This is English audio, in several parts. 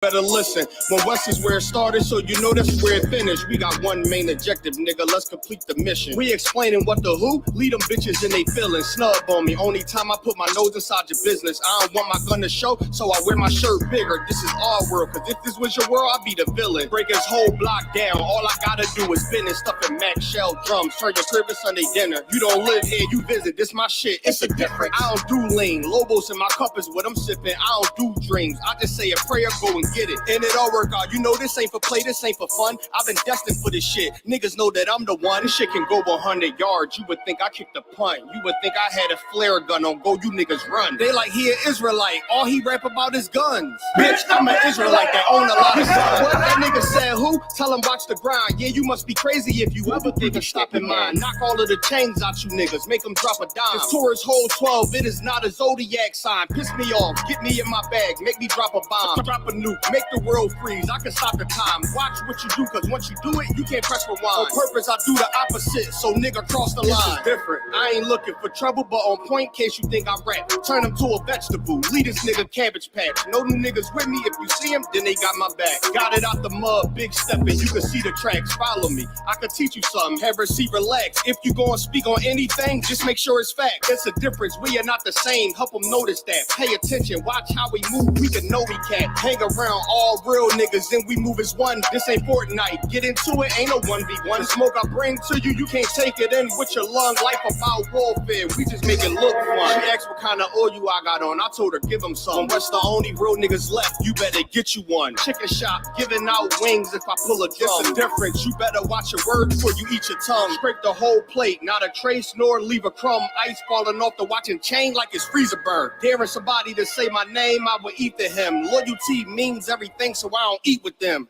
Better listen, when West is where it started, so you know that's where it finished. We got one main objective, nigga, let's complete the mission. We explaining what the who, lead them bitches in they feelings. Snub on me, only time I put my nose inside your business. I don't want my gun to show, so I wear my shirt bigger. This is our world, cause if this was your world, I'd be the villain. Break his whole block down, all I gotta do is bend and stuff in Mac Shell drums. Turn your crib to Sunday dinner. You don't live here, you visit, this my shit, it's a difference. I don't do lean, Lobos in my cup is what I'm sipping. I don't do dreams, I just say a prayer, go and get it, and it all work out. You know this ain't for play, this ain't for fun. I've been destined for this shit. Niggas know that I'm the one. This shit can go 100 yards. You would think I kicked a punt. You would think I had a flare gun on go. You niggas run. They like he an Israelite. All he rap about is guns. Bitch, I'm an Israelite that own a lot of guns. What that nigga said who? Tell him watch the grind. Yeah, you must be crazy if you ever think of stopping mine. Knock all of the chains out you niggas. Make them drop a dime. This Taurus hole 12. It is not a zodiac sign. Piss me off. Get me in my bag. Make me drop a bomb. Drop a nuke. Make the world freeze. I can stop the time. Watch what you do, cause once you do it, you can't press rewind. On purpose, I do the opposite, so nigga cross the line. This is different. I ain't looking for trouble, but on point, case you think I rap. Turn him to a vegetable. Lead this nigga Cabbage Patch. No new niggas with me. If you see him, then they got my back. Got it out the mud, big stepping. You can see the tracks. Follow me. I can teach you something. Have a seat, relax. If you gonna speak on anything, just make sure it's fact. It's a difference. We are not the same. Help them notice that. Pay attention. Watch how we move. We can know we can't hang around all real niggas, then we move as one. This ain't Fortnite. Get into it, ain't no 1v1. The smoke I bring to you, you can't take it in with your lung. Life about warfare, we just make it look fun. She asked what kind of oil I got on. I told her, give them some. When West the only real niggas left, you better get you one. Chicken shop, giving out wings if I pull a drum. It's a difference, you better watch your words before you eat your tongue. Scrape the whole plate, not a trace nor leave a crumb. Ice falling off the watching chain like it's freezer burn. Daring somebody to say my name, I will eat to him. Loyalty means everything, so I don't eat with them.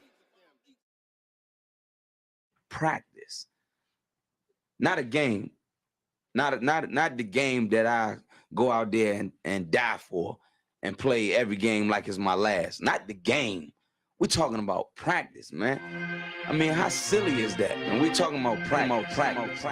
Practice, not a game, not the game that I go out there and die for and play every game like it's my last. Not the game. We're talking about practice, man. I mean, how silly is that? And we're talking about practice.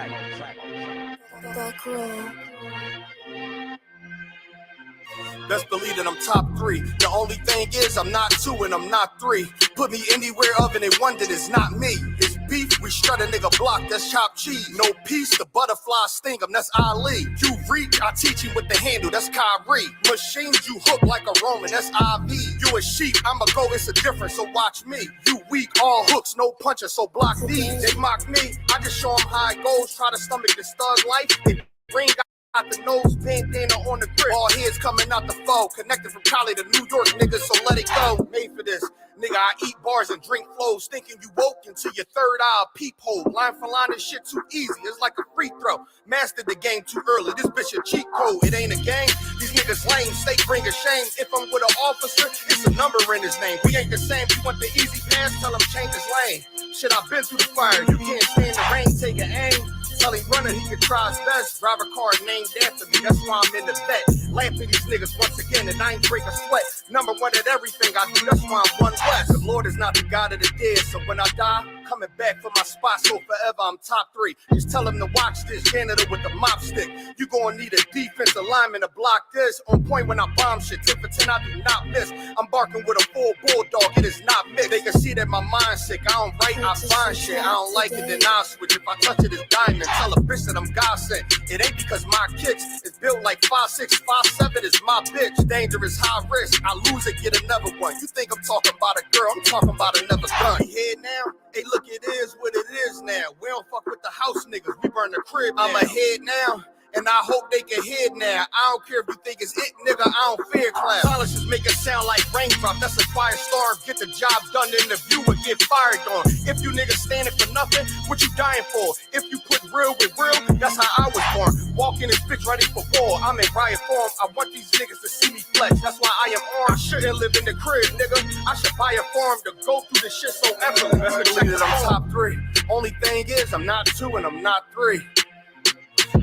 Best believe that I'm top 3. The only thing is I'm not 2 and I'm not 3. Put me anywhere other than one that is not me. It's beef, we shred a nigga block, that's chopped cheese. No peace, the butterfly sting him, that's Ali. You reach, I teach you with the handle, that's Kyrie. Machines you hook like a Roman, that's IV. You a sheep, I'ma go, it's a difference, so watch me. You weak, all hooks, no punches, so block these. They mock me, I just show them how it goes. Try to stomach this thug life, they bring out the nose, bandana on the grip. All heads coming out the foe. Connected from Cali to New York, niggas, so let it go. Made for this. Nigga, I eat bars and drink flows, thinking you woke into your third eye peephole. Line for line, this shit too easy. It's like a free throw. Mastered the game too early. This bitch a cheat code. It ain't a game. These niggas lame. State bring a shame. If I'm with an officer, it's a number in his name. We ain't the same. You want the easy pass? Tell him change his lane. Shit, I've been through the fire. You can't stand the rain. Take an aim. Tell him running, he can try his best. Drive a car named after me, that's why I'm in the vet. Lamping these niggas once again, and I ain't break a sweat. Number one at everything I do, that's why I'm one West. The Lord is not the God of the dead, so when I die, coming back for my spot, so forever I'm top 3. Just tell him to watch this janitor with the mop stick. You gonna need a defensive lineman to block this. On point when I bomb shit, 10 for 10, I do not miss. I'm barking with a full bulldog, it is not mixed. They can see that my mind's sick, I don't write, I find shit. I don't like it, then I'll switch. If I touch it, it's diamond. Tell a bitch that I'm God sent. It ain't because my kicks is built like 5'6", 5'7", is my bitch. Dangerous, high risk. I lose it, get another one. You think I'm talking about a girl? I'm talking about another gun. You hear now? Hey, look, it is what it is now. We don't fuck with the house niggas. We burn the crib now. I'm ahead now. And I hope they can hear now. I don't care if you think it's it, nigga, I don't fear class. Polishes make it sound like raindrop. That's a fire storm. Get the job done in the view and get fired on. If you niggas standing for nothing, what you dying for? If you put real with real, that's how I was born. Walk in this bitch ready for war. I'm in riot form. I want these niggas to see me flex. That's why I am armed. I shouldn't live in the crib, nigga. I should buy a farm to go through this shit so effortless. Best believe that I'm top 3. Only thing is, I'm not 2 and I'm not 3.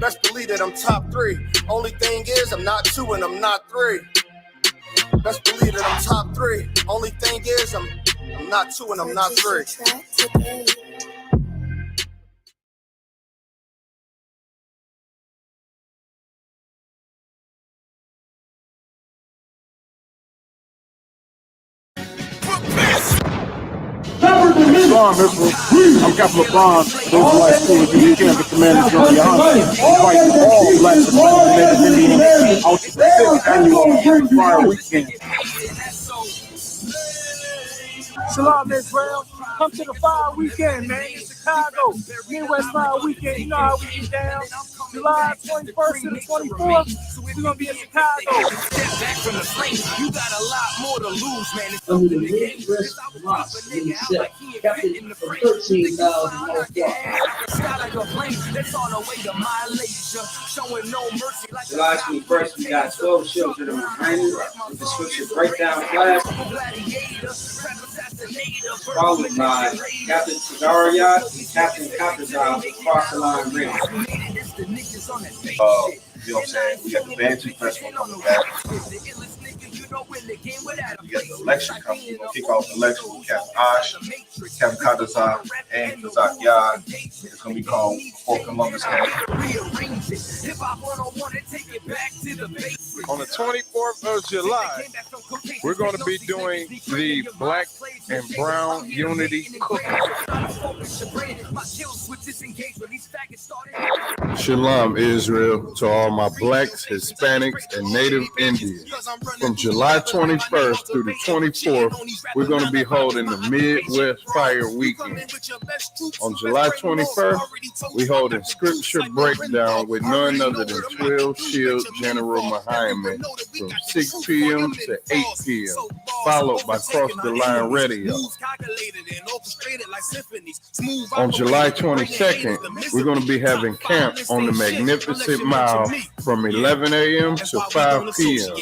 Best believe that I'm top 3. Only thing is, I'm not 2 and I'm not 3. Best believe that I'm top 3. Only thing is, I'm not 2 and I'm not 3. Shalom, Israel. I'm Captain LeBron, the Israelite School of the Camp of Commander GEN.YAHANNA, inviting all Black, Hispanic, and Native Indians out to the 6th annual Fire Weekend. Shalom, Israel. Come to the Fire Weekend, man, in Chicago. Midwest Fire Weekend. You know how we get down. July 21st to the 24th, we're going to be in Chicago. Step back from the flame. You got a lot more to lose, man. It's under the Midwest Ross in the captain of 13,000 North July 21st, we got 12 children behind you with the scripture breakdown class, followed by Captain Cigar and Captain Copperzov across the line radio. You know what I'm saying? We got the Bantu Festival coming back. We got the election coming. We're going to kick off the election with Captain Ash, Captain Kadazak, and Kazak Yad. It's going to be called For Columbus Day. On the 24th of July, we're going to be doing the Black and Brown Unity Cookout. Shalom, Israel, to all my Blacks, Hispanics, and Native Indians. From July 21st through the 24th, we're going to be holding the Midwest Fire Weekend. On July 21st, we hold a scripture breakdown with none other than 12 Shield General Muhammad from 6 p.m. to 8 p.m., followed by Cross the Line Radio. On July 22nd, we're going to be having camp on the Magnificent Mile from 11 a.m. to 5 p.m.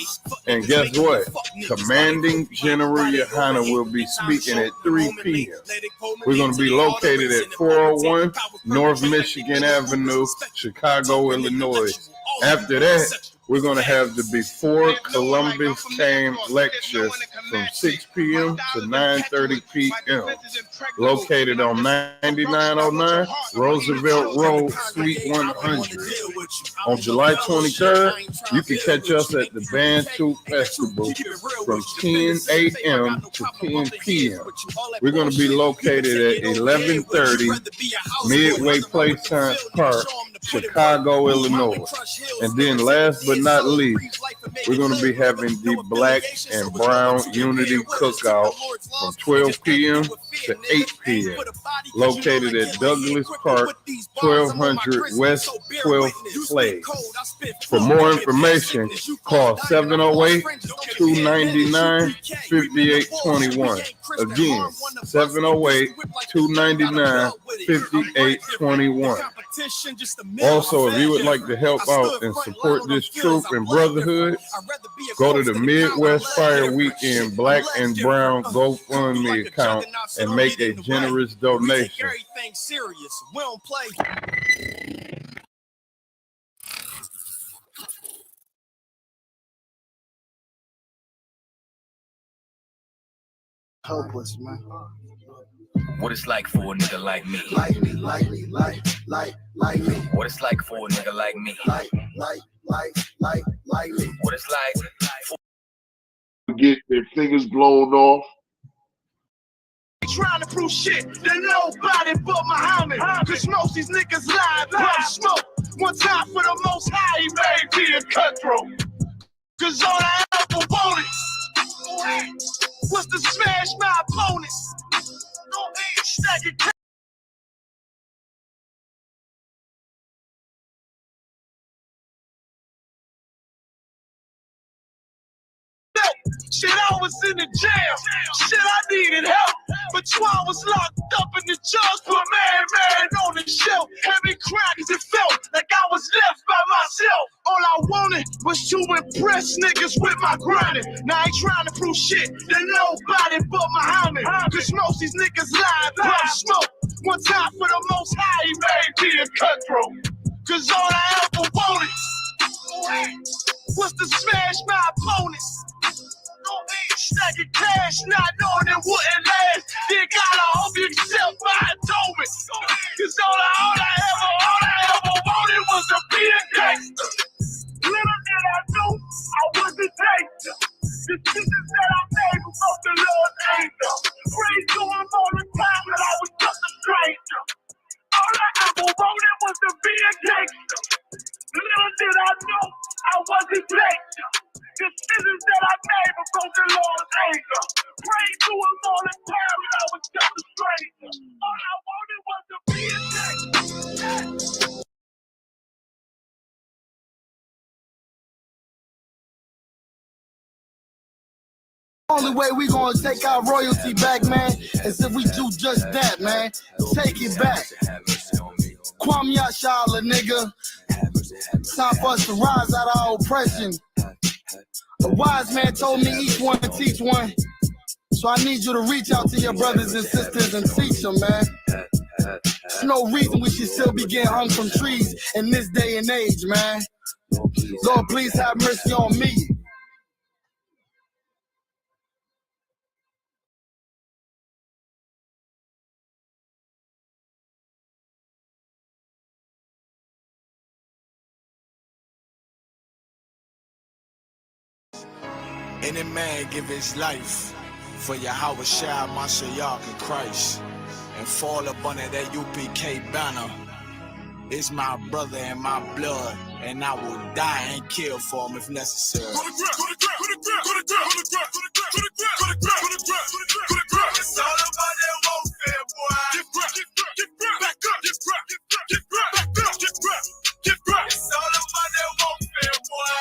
And guess what? Commanding General Yahanna will be speaking at 3 p.m. We're going to be located at 401 North Michigan Avenue, Chicago, Illinois. After that, we're going to have the Before Columbus Came lecture from 6 p.m. to 9:30 p.m. located on 9909 Roosevelt Road, Suite 100. On July 23rd, you can catch us at the Bantu Festival from 10 a.m. to 10 p.m. We're going to be located at 1130 Midway Playtime Park, Chicago, Illinois. And then last but not least, we're going to be having the Black and Brown Unity Cookout from 12 p.m. to 8 p.m. located at Douglas Park, 1200 West 12th Place. For more information, call 708-299-5821. Again, 708-299-5821. Also, if you would like to help out and support this troop and brotherhood, go to the Midwest Fire Weekend Black and Brown GoFundMe account and make a generous donation. Hopeless, man. What it's like for a nigga like me. Like me. What it's like for a nigga like me. Like me. What it's like for Get their fingers blown off. Trying to prove shit to nobody but Muhammad. Cause most these niggas lie, pump smoke. One time for the most high, he made me a cutthroat. Cause all I ever wanted was to smash my opponents. Stack it. Shit, I was in the jail. Shit, I needed help. But Twan was locked up in the jaws. Put man on the shelf. Had me crying cause it felt like I was left by myself. All I wanted was to impress niggas with my grinding. Now I ain't trying to prove shit to nobody but Muhammad. Cause most these niggas lie, pump smoke. One time for the most high, he made me a cutthroat. Cause all I ever wanted was to smash my opponents. Stacking cash, not knowing it wouldn't last. Then God, I hope you accept my atonement. Cause all I ever wanted was to be a gangster. Little did I know I was a gangster. The decisions that I made was of the Lord's anger. Praise to him all the time that I was the time when I was just a stranger. All I wanted was to be a gangster. Only way we gonna take our royalty back, man, is if we do just that, man. Take it back. GEN.YAHANNA, nigga. Time for us to rise out of our oppression. A wise man told me each one to teach one. So I need you to reach out to your brothers and sisters and teach them, man. There's no reason we should still be getting hung from trees in this day and age, man. Lord, please have mercy on me. Any man give his life for Yahweh Shai, Mashiach, and Christ, and fall up under that U.P.K banner, is my brother and my blood, and I will die and kill for him if necessary. It's all about that warfare, boy. Back up, it's all about that warfare, boy.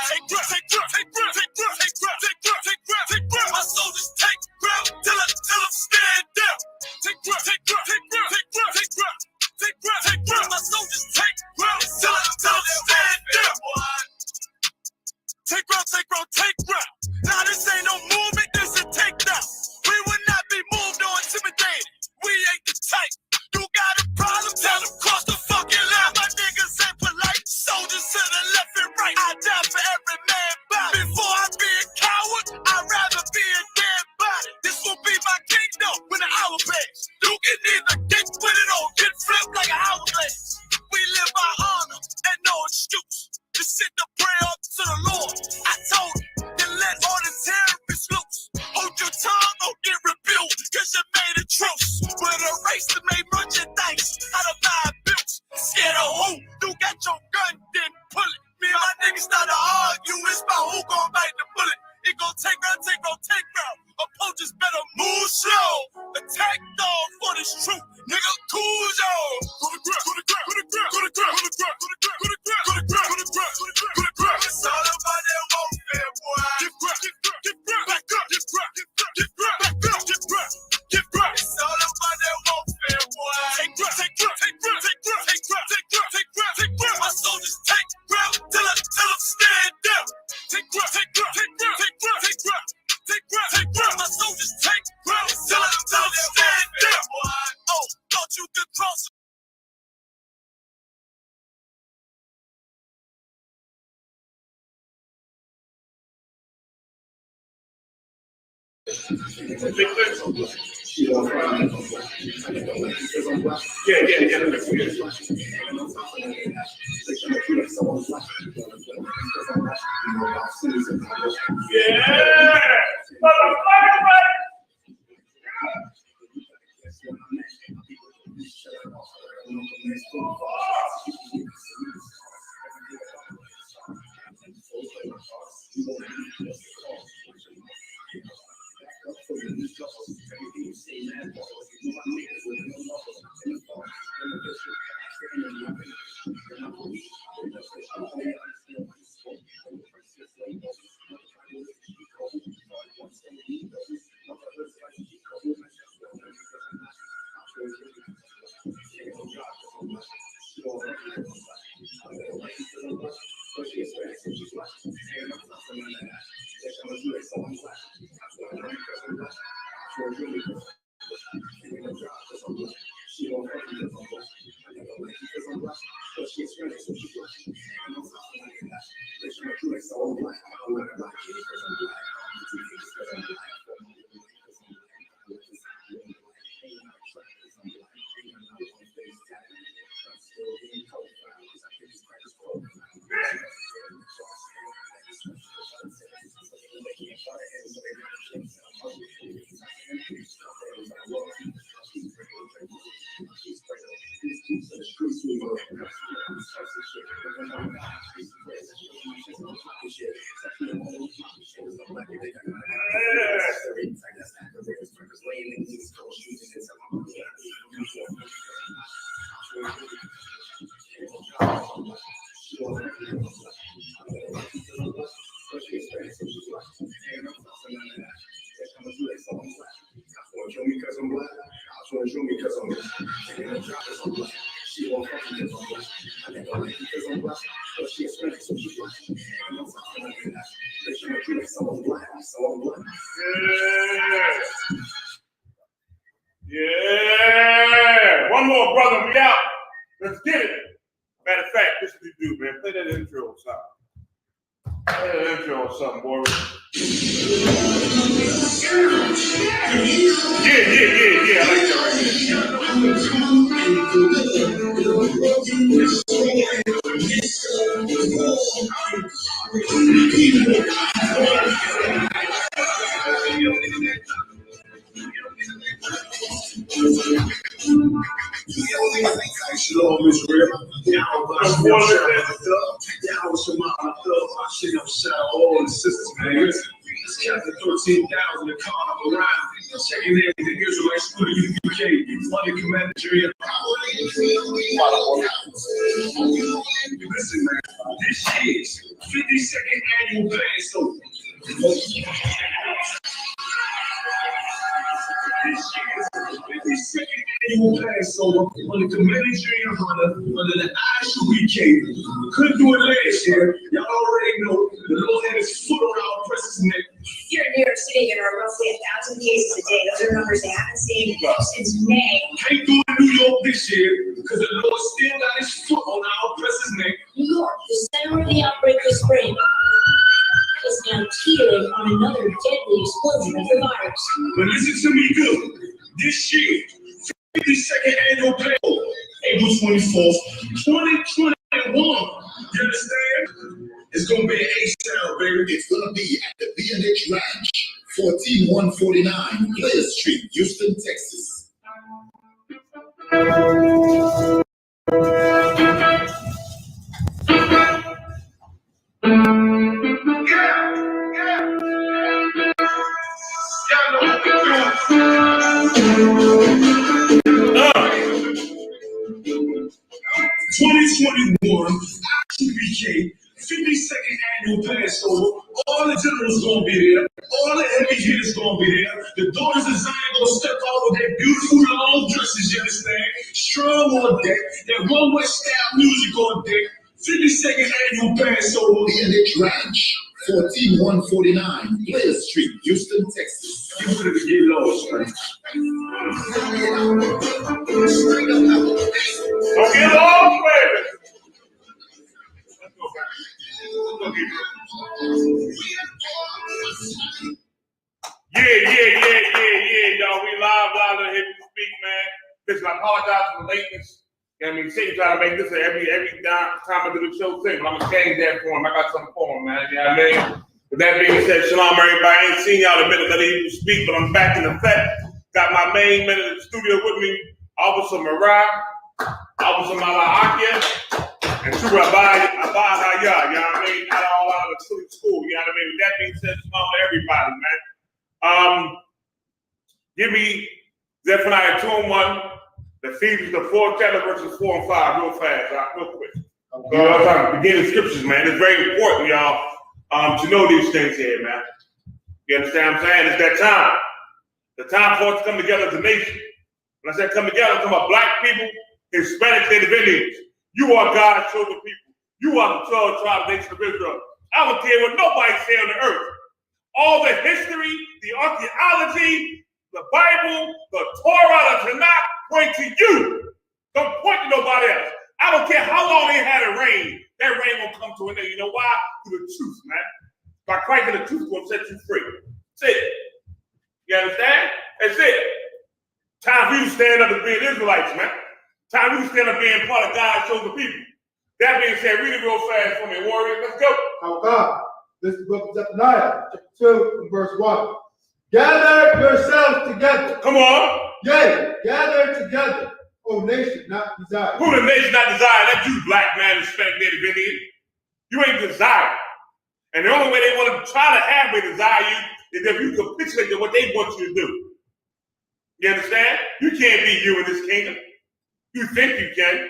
Take breath. My soldiers take breath till I stand down. Take breath. My soldiers take breath till I stand down. Take breath. Now this ain't no movement, this a takedown. We will not be moved or intimidated. We ain't the type. You got a problem, tell them cross the fucking line. My niggas ain't polite. Soldiers to the left and right. I die for every man body. Before I be a coward, I'd rather be a dead body. This will be my kingdom when the hour pass. You can either get with it or get flipped like an hourglass. We live by honor and no excuse. Just sit the prayer up to the Lord. I told him, then let all the terrorists loose. Hold your tongue or get rebuked, cause you made a truce. With a race that made merchandise out of my bills. Scared of who? You got your gun, then pull it. Me and my niggas start to argue, it's about who gon' bite the bullet. It gon' take round. Opponents better move slow. Attack dog for this truth. Nigga, cool zone. Go to grip. It's all about that warfare, boy. Get back up. It's all about that warfare, boy. Take breath. My soldiers take breath till I stand down. Take breath. My soldiers take breath till I stand down. Oh, thought you could cross. Yeah. One more, brother. We out. Let's get it. Matter of fact, this is what you do, man. Play that intro or something. Play that intro or something, boy. Yeah. I like Shalom, Israel. All the sisters, man. It's chapter 13,000, the carnival around. Checking in with the Israelites for the U.K. Money commentary. Listen, man. This is 52nd annual plan, so. This year's 52nd annual Passover on the community GEN.YAHANNA under the I.S.U.P.K. Couldn't do it last year. Y'all already know the Lord had his foot on our oppressor's neck. Here in New York City, there are roughly 1,000 cases a day. Those are numbers they haven't seen since May. Can't do it in New York this year because the Lord still got his foot on our oppressor's neck. New York, the center of the outbreak this spring, is now teetering on another deadly explosion of the virus. But listen to me good. This year, 52nd annual plan, April 24th, 2021. You understand? It's gonna be an A-Town, baby. It's gonna be at the B&H Ranch, 14149 Player Street, Houston, Texas. I.S.U.P.K. 52nd annual Passover. All the generals gonna be there. All the heavy hitters gonna be there. The daughters of Zion gonna step out with their beautiful long dresses, you understand? Strong on deck. That one-way style music on deck. 52nd annual Passover. B&H Ranch, 14149 Player Street, Houston, Texas. You better get lost, man. Don't get lost, baby. Yeah, y'all. We live on I.S.U.P.K, man. Listen, I apologize for the lateness. You know what I mean? Shane trying to make this every time I do the show thing, but I'm gonna change that for him. I got something for him, man. You know what I mean? With that being said, shalom, everybody. I ain't seen y'all in a minute that I speak, but I'm back in effect. Got my main man in the studio with me, Officer Mariah, Officer Malakia, and True Rabbi Hayah, you know what I mean? Not all out of the school, you know what I mean? With that being said, shalom to everybody, man. Give me Zephaniah 2:1, the Ephesians, the 4th chapter, verses 4 and 5, real fast, real quick. You know what I'm talking about? Beginning scriptures, man. It's very important, y'all, to know these things here, man. You understand what I'm saying? It's that time. The time for us to come together as a nation. When I say come together, I'm talking about black people, Hispanics, Native Indians. You are God's chosen people. You are the 12 tribes of the nation of Israel. I don't care what nobody say on the earth. All the history, the archaeology, the Bible, the Torah, the Tanakh point to you. Don't point to nobody else. I don't care how long they had it rain. That rain will come to an end. You know why? Through the truth, man. By Christ and the truth will set you free. That's it. You understand? That's it. Time for you to stand up as being Israelites, man. Time for you to stand up being part of God's chosen people. That being said, read it real fast for me, warrior. Let's go. How God? This is the book of Zephaniah, chapter 2, and verse 1. Gather yourselves together. Come on. Yea, gather together, O nation not desired. Who the nation not desired? That's you, black man, Hispanic, Native Indian. You ain't desired. And the only way they want to try to have me desire you is if you capitulate to what they want you to do. You understand? You can't be you in this kingdom. You think you can.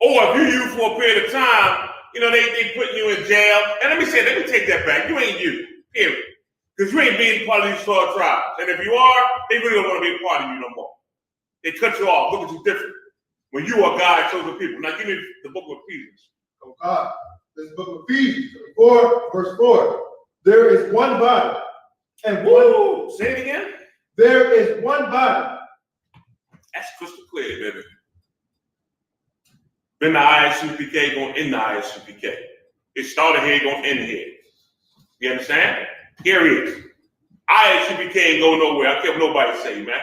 Or if you're you for a period of time, you know, they put you in jail. And let me take that back. You ain't you, period. Because you ain't being part of these 12 tribes. And if you are, they really don't want to be a part of you no more. They cut you off. Look at you different. When you are God's chosen people. Now give me the book of Ephesians. Oh God. This book of Ephesians 4, verse 4. There is one body. And one. Say it again. There is one body. That's crystal clear, baby. Been the I.S.U.P.K. going in the I.S.U.P.K. It started here, going to end here. You understand? Here it is. I.S.U.P.K. ain't go nowhere. I don't care what nobody say, man.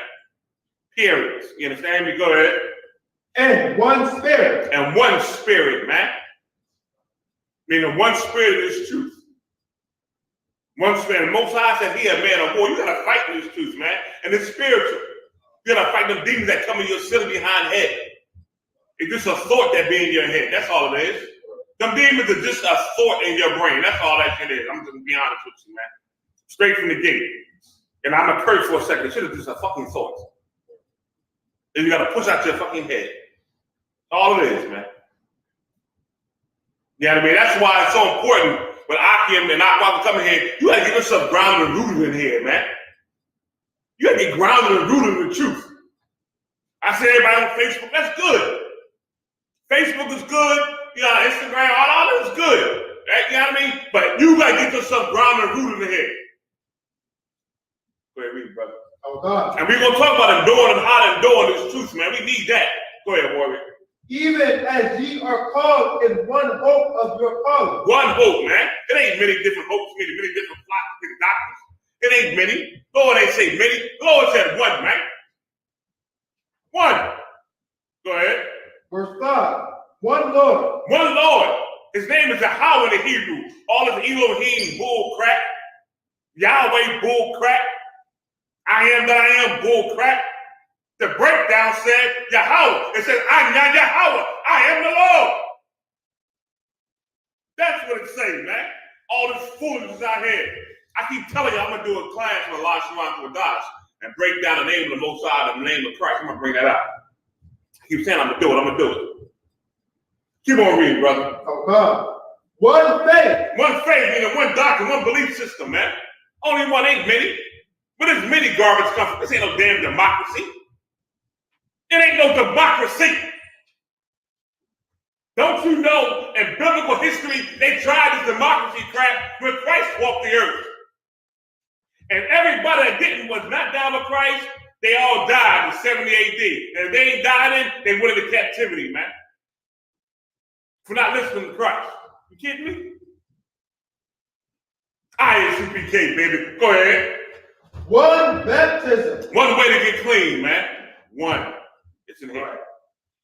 Period. You understand me? Go ahead. And one spirit. And one spirit, man. Meaning one spirit is truth. One spirit. And Most High said, he a man of war. You got to fight in this truth, man. And it's spiritual. You got to fight them demons that come in your silly behind head. It's just a thought that be in your head. That's all it is. Them demons are just a thought in your brain. That's all that shit is. I'm just going to be honest with you, man. Straight from the gate. And I'm going to curse for a second. Shit is just a fucking thought. And you got to push out your fucking head. All it is, man. You know what I mean? That's why it's so important when Akim and I come in here, you got to get yourself grounded and rooted in here, man. You got to get grounded and rooted in the truth. I see everybody on Facebook, that's good. Facebook is good. You know, Instagram, all that is good. Right? You know what I mean? But you got to get yourself grounded and rooted in here. Go ahead, read it, brother. Oh, God. And we're going to talk about enduring and how to endure this truth, man. We need that. Go ahead, Warrior. Even as ye are called in one hope of your calling. One hope, man. It ain't many different hopes, many different plots, different doctrines. It ain't many. Lord ain't say many. The Lord said one, man. One. Go ahead. Verse 5. One Lord. One Lord. His name is Yahweh in the Hebrew. All of Elohim, bull crap. Yahweh, bull crap. I am that I am, bull crap. The breakdown said Yahweh. It said, I'm not Yahweh. I am the Lord. That's what it says, man. All this foolishness out here. I keep telling you, I'm going to do a class with Allah subhanahu wa ta'ala and break down the name of the Most High and the name of Christ. I'm going to bring that out. I keep saying I'm going to do it. I'm going to do it. Keep on reading, brother. Oh, God. One faith. One faith, meaning one doctrine, one belief system, man. Only one, ain't many. But there's many garbage come from. This ain't no damn democracy. It ain't no democracy. Don't you know in biblical history, they tried this democracy crap when Christ walked the earth. And everybody that didn't was not down with Christ, they all died in 70 AD. And if they ain't died in, they went into captivity, man. For not listening to Christ. You kidding me? I.S.U.P.K, baby. Go ahead. One baptism. One way to get clean, man. One. It's in here.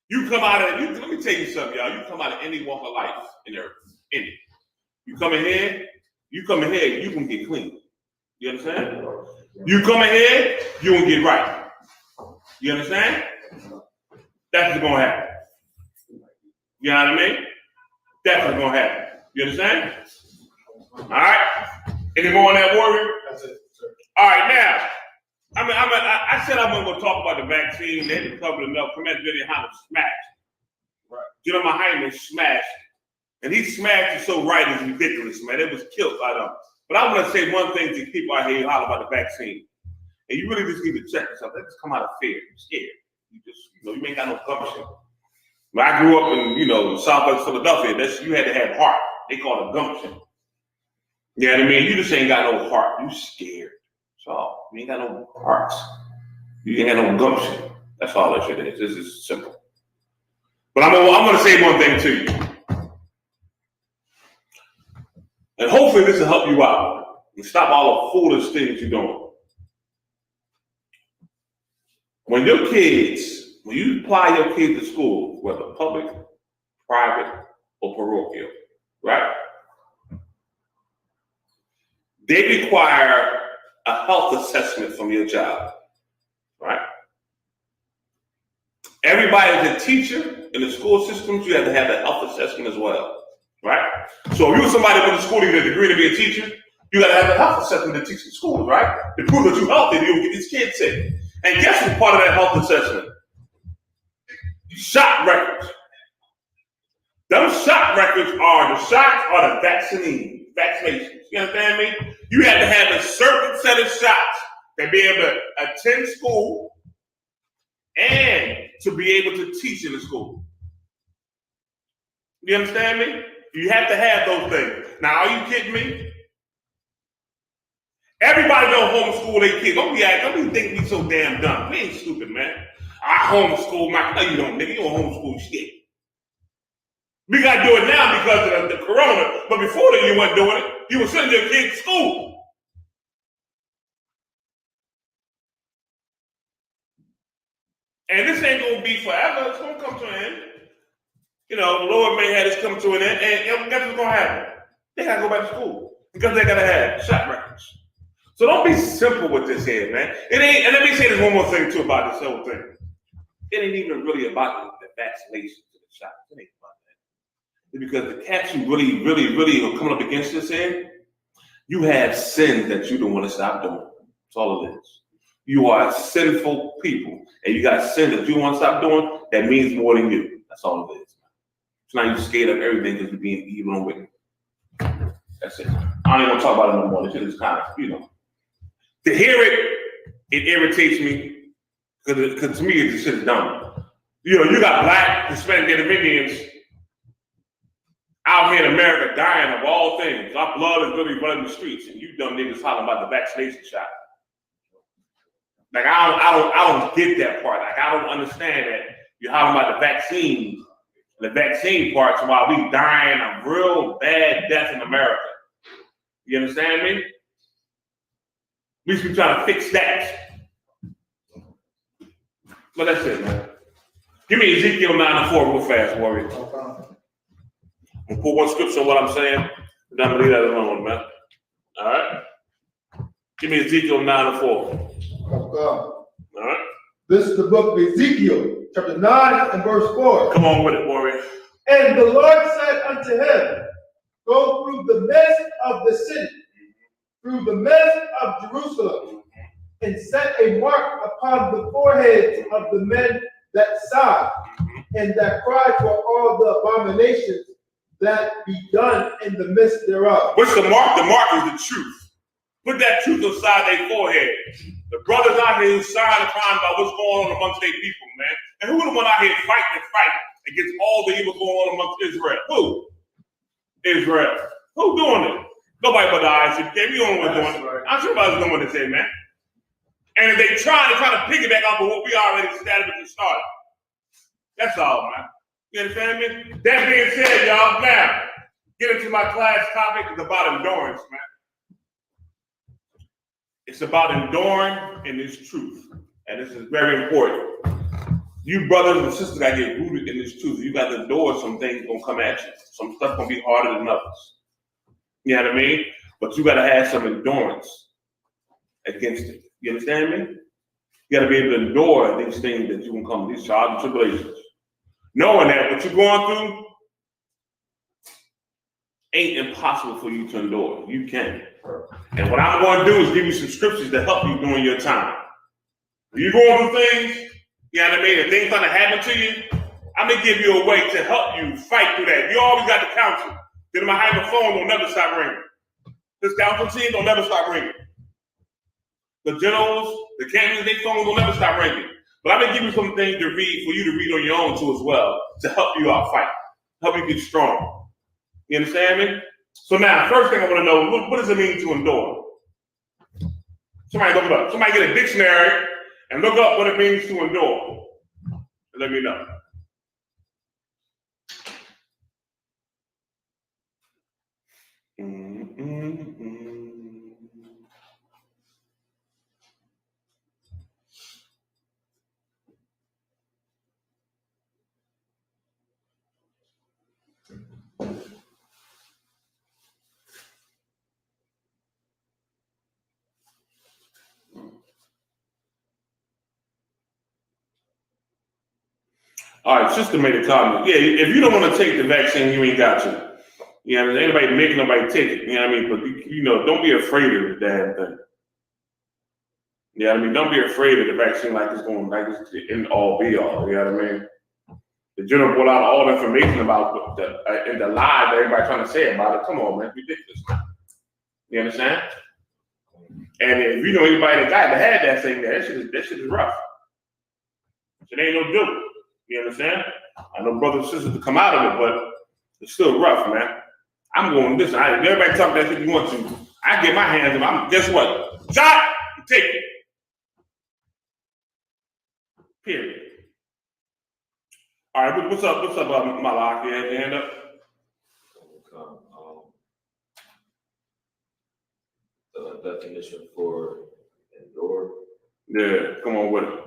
You come out of, let me tell you something, y'all. You come out of any walk of life in the earth. Any. You come in here, you can get clean. You understand? You come in here, you can get right. You understand? That's what's going to happen. You know what I mean? That's what's going to happen. You understand? All right? Any more on that, Warrior? That's it, sir. All right, now. I said I'm going to talk about the vaccine. They didn't cover enough. Commander GEN.YAHANNA smashed. Right. General smashed. And he smashed it so right, it's ridiculous, man. It was killed by them. But I want to say one thing to people out here who holler about the vaccine. And you really just need to check yourself. They just come out of fear. You're scared. You ain't got no gumption. When I grew up in, Southwest Philadelphia, you had to have heart. They call it gumption. You know what I mean? You just ain't got no heart. You scared. So you ain't got no hearts. You ain't got no gumption. That's all that shit is. This is simple. But I'm gonna say one thing to you. And hopefully this will help you out and stop all the foolish things you're doing. When you apply your kids to school, whether public, private, or parochial, right? They require a health assessment from your child, right? Everybody's a teacher in the school systems. You have to have a health assessment as well, right? So if you're somebody who went to school to get a degree to be a teacher, you got to have a health assessment to teach in school, right? To prove that you're healthy, you don't get these kids sick. And guess what's part of that health assessment? Shot records. Those shot records are the shots or the vaccinations. You understand me? You have to have a certain set of shots to be able to attend school and to be able to teach in the school. You understand me? You have to have those things. Now, are you kidding me? Everybody don't homeschool their kids. Don't be thinking we so damn dumb. We ain't stupid, man. I homeschool my. No, you don't, nigga. You don't homeschool shit. We got to do it now because of the corona. But before that, you weren't doing it. You were sending your kids to school. And this ain't going to be forever. It's going to come to an end. You know, the Lord may have this come to an end. And guess what's going to happen? They got to go back to school because they got to have shot records. So don't be simple with this here, man. It ain't, and let me say this one more thing too about this whole thing. It ain't even really about the vaccination to the shot. It ain't about that. It's because the cats who really are coming up against this here, you have sin that you don't want to stop doing. That's all it is. You are sinful people, and you got sin that you want to stop doing that means more than you. That's all it is. So now you're scared of everything because you're being evil and wicked. That's it. I don't even want to talk about it no more. This shit is kind of, you know. To hear it irritates me because to me, this shit is dumb. You know, you got black, Hispanic, Native Indians out here in America dying of all things. Our blood is really running the streets, and you dumb niggas hollering about the vaccination shot. Like I don't get that part. Like I don't understand that you're hollering about the vaccine parts while we dying of real bad death in America. You understand me? We should be trying to fix that. But that's it, man. Give me Ezekiel 9:4 real fast, Warrior. And put one scripture on what I'm saying, and I'm gonna leave that alone, man. All right? Give me Ezekiel 9:4. All right? This is the book of Ezekiel, chapter 9 and verse 4. Come on with it, Warrior. And the Lord said unto him, go through the midst of the city, through the midst of Jerusalem, and set a mark upon the foreheads of the men that sigh, and that cry for all the abominations that be done in the midst thereof. What's the mark? The mark is the truth. Put that truth inside their forehead. The brothers out here who sign and crying about what's going on amongst their people, man. And who the one out here fighting against all the evil going on amongst Israel? Who? Israel. Who doing it? Nobody but the I.S.U.P.K. We don't know what's doing it. I'm sure everybody's doing what they say, man. And if they try to piggyback off of what we already established and started. That's all, man. You understand me? That being said, y'all, now, get into my class topic. It's about endurance, man. It's about enduring in this truth. And this is very important. You brothers and sisters got to get rooted in this truth. You got to endure some things going to come at you. Some stuff going to be harder than others. You know what I mean? But you got to have some endurance against it. You understand me? You got to be able to endure these things that you can come, these trials and tribulations. Knowing that what you're going through ain't impossible for you to endure. You can. And what I'm going to do is give you some scriptures to help you during your time. If you're going through things, you know what I mean? If things gonna happen to you, I'm gonna give you a way to help you fight through that. You always got the counsel. Then my phone don't never stop ringing. This counsel team don't never stop ringing. The generals, the captains, their phones don't never stop ringing. But I'm gonna give you some things to read for you to read on your own too as well to help you out fight, help you get strong. You understand me? So now, first thing I want to know, what does it mean to endure? Somebody look it up. Somebody get a dictionary and look up what it means to endure. And let me know. All right, sister made a comment. Yeah, if you don't want to take the vaccine, you ain't got to. You know what I mean? Anybody making nobody take it. You know what I mean? But, you know, don't be afraid of the damn thing. You know what I mean? Don't be afraid of the vaccine like it's going like it's the end all be all. You know what I mean? The general brought out all the information about and the lie that everybody trying to say about it. Come on, man, it's ridiculous. You understand? And if you know anybody that had that thing, that shit is rough. It ain't no joke. You understand? I know brothers and sisters to come out of it, but it's still rough, man. I'm going this. Everybody talk that shit you want to. I get my hands on. Guess what? Shot, take it. Period. All right, what's up? What's up, Malak? You had your hand up? The definition for endure. Yeah, come on with it.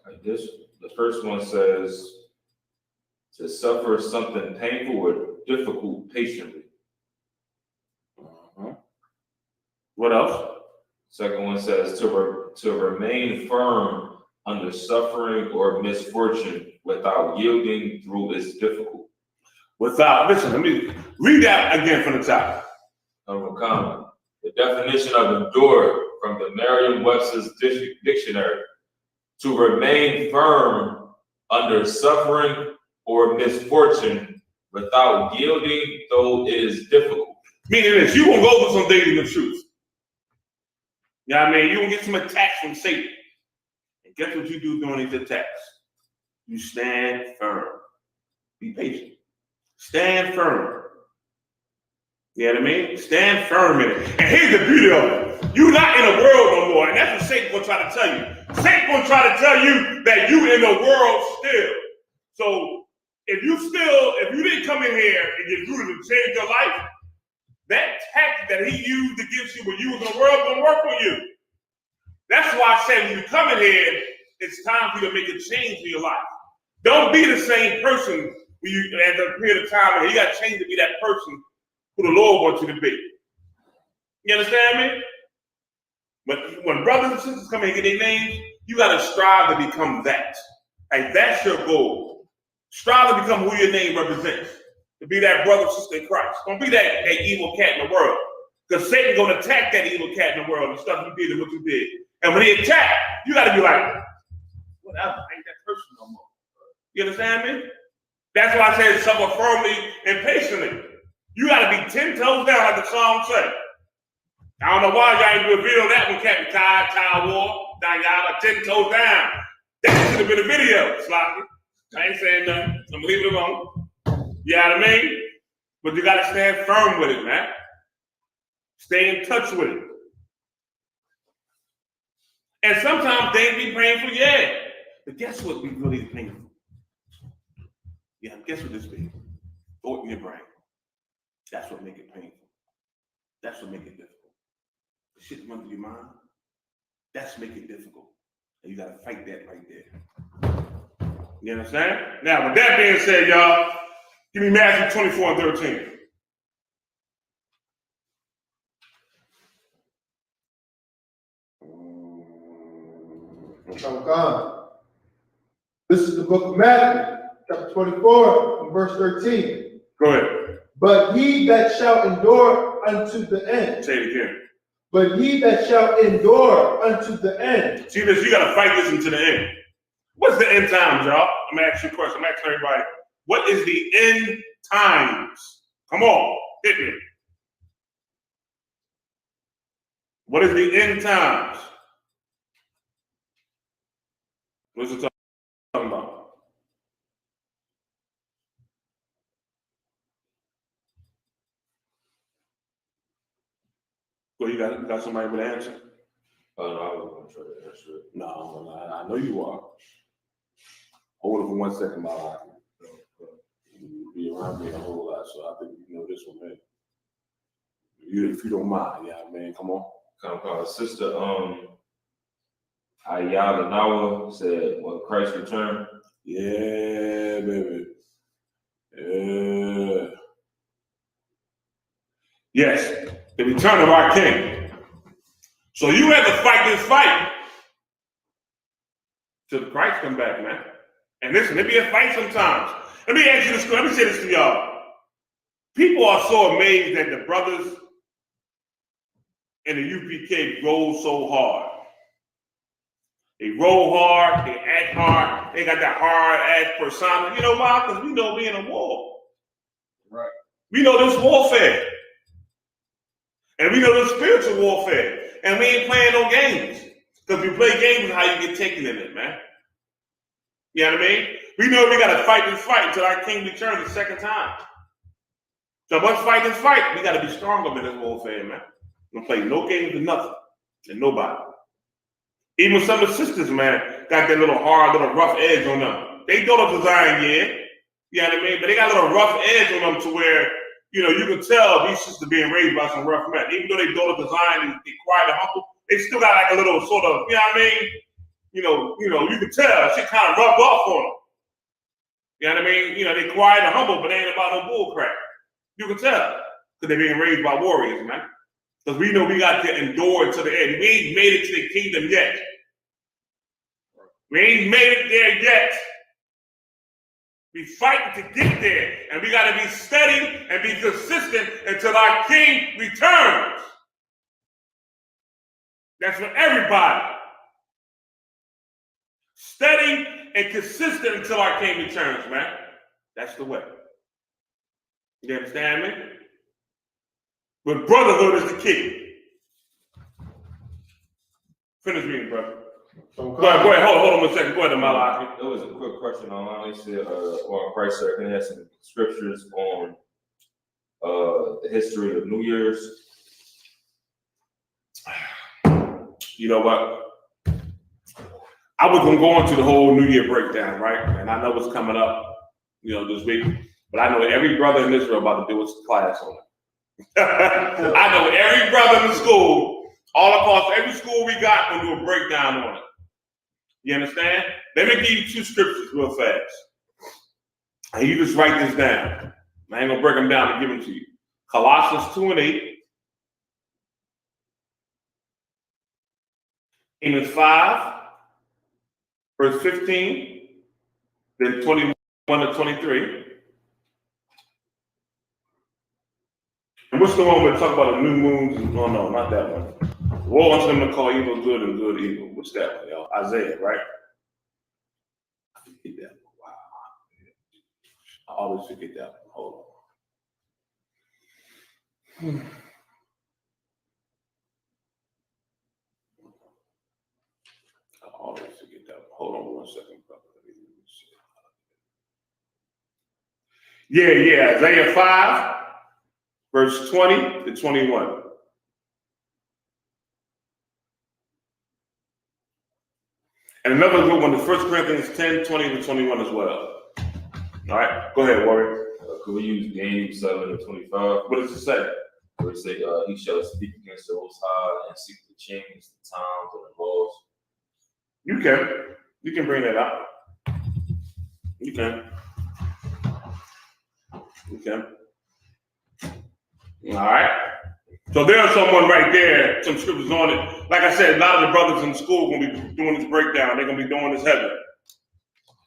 Like this, the first one says to suffer something painful or difficult patiently. What else? Second one says to remain firm under suffering or misfortune without yielding through its difficult. Listen, let me read that again from the top. Comment. The definition of endure from the Merriam-Webster's dictionary: to remain firm under suffering or misfortune without yielding, though it is difficult. Meaning this, you gonna go through some things in the truth. You know what I mean? You gonna get some attacks from Satan. And guess what you do during these attacks? You stand firm. Be patient. Stand firm. You know what I mean? Stand firm in it. And here's the beauty of it. You're not in the world no more. And that's what Satan's gonna try to tell you. Satan's gonna try to tell you that you in the world still. So if you didn't come in here and get rooted and change your life, that tactic that he used against you when you was in the world gonna work on you. That's why I said when you come in here, it's time for you to make a change in your life. Don't be the same person when you at the period of time, and you got to change to be that person who the Lord wants you to be. You understand me? But when brothers and sisters come in and get their names, you got to strive to become that. Like that's your goal. Strive to become who your name represents. To be that brother or sister in Christ. Don't be that evil cat in the world. Because Satan's going to attack that evil cat in the world and stuff you did and what you did. And when he attack, you got to be like, whatever, I ain't that person no more. You understand me? That's why I said suffer firmly and patiently. You got to be 10 toes down, like the song said. I don't know why y'all ain't do a video of that one, Captain Ty War, y'all 10 toes down. That should have been a video, Sloppy. I ain't saying nothing. I'm going to leave it alone. You know what I mean? But you got to stand firm with it, man. Stay in touch with it. And sometimes things be painful, yeah. But guess what be really painful? Yeah, guess what this be? Thought in your brain. That's what make it painful. That's what make it difficult. The shit runs through your mind. That's make it difficult. And you got to fight that right there. You understand? Now, with that being said, y'all, give me Matthew 24:13. Oh, God. This is the book of Matthew, chapter 24, and verse 13. Go ahead. But he that shall endure unto the end. Say it again. But he that shall endure unto the end. See this, you got to fight this until the end. What's the end times, y'all? I'm going to ask you a question. I'm asking everybody. What is the end times? Come on, hit me. What is the end times? What's it talking about? Well, you got somebody with an answer? Oh, no, I was going to try to answer it. No, I know you are. Hold it for 1 second, my life. You be around me a whole lot, so I think you know this one, man. If you don't mind, yeah, man, come on. Sister Ayala said, when Christ returned. Yeah, baby. Yeah. Yes, the return of our King. So you have to fight this fight till Christ come back, man. And listen, there be a fight sometimes. Let me ask you this. Let me say this to y'all. People are so amazed that the brothers and the UPK roll so hard. They roll hard, they act hard, they got that hard ass persona. You know why? Because we know we're in a war. Right. We know this warfare. And we know this spiritual warfare. And we ain't playing no games. Because if you play games, how you get taken in it, man. You know what I mean? We know we got to fight this fight until our king returns the second time. So let's fight this fight. We got to be stronger in this warfare, man. We don't play no games with nothing and nobody. Even some of the sisters, man, got that little hard, little rough edge on them. They don't design yet. You know what I mean? But they got a little rough edge on them to where, you know, you can tell these sisters being raised by some rough men. Even though they don't design and they quiet and humble, they still got like a little sort of, you know what I mean? You know, you can tell shit kind of rubbed off on them. You know what I mean? You know, they quiet and humble, but they ain't about no bull crap. You can tell because they're being raised by warriors, man. Because we know we got to endure to the end. We ain't made it to the kingdom yet. We ain't made it there yet. We fighting to get there, and we got to be steady and be consistent until our king returns. That's for everybody. Steady and consistent until our king returns, man. That's the way. You understand me? But brotherhood is the key. Finish reading, brother. Go ahead, hold on a second. Go ahead, Malachi. There was a quick question online. They said, on Christ, sir, can I have some scriptures on the history of New Year's? You know what? I was going to go into the whole New Year breakdown, right? And I know what's coming up, you know, this week. But I know every brother in Israel about to do his class on it. I know every brother in the school, all across every school we got, going to do a breakdown on it. You understand? Let me give you two scriptures real fast. And you just write this down. I ain't going to break them down and give them to you. Colossians 2:8. Amos 5, verse 15, then 21 to 23. And what's the one where we talk about the new moons? No, not that one. Woe unto them to call evil good and good evil. What's that one, y'all? Isaiah, right? I forget that one. Wow. I always forget that one. Hold on. I always forget that one. Hold on 1 second, brother. Yeah. Isaiah 5, verse 20 to 21. And another good one, the 1 Corinthians 10, 20 to 21 as well. All right, go ahead, Warrior. Could we use Daniel 7 to 25? What does it say? Where it say, he shall speak against the Most High and seek to change the times and the laws. You can bring that up. You can. All right. So there's someone right there, some scriptures on it. Like I said, a lot of the brothers in school are going to be doing this breakdown. They're going to be doing this heavy.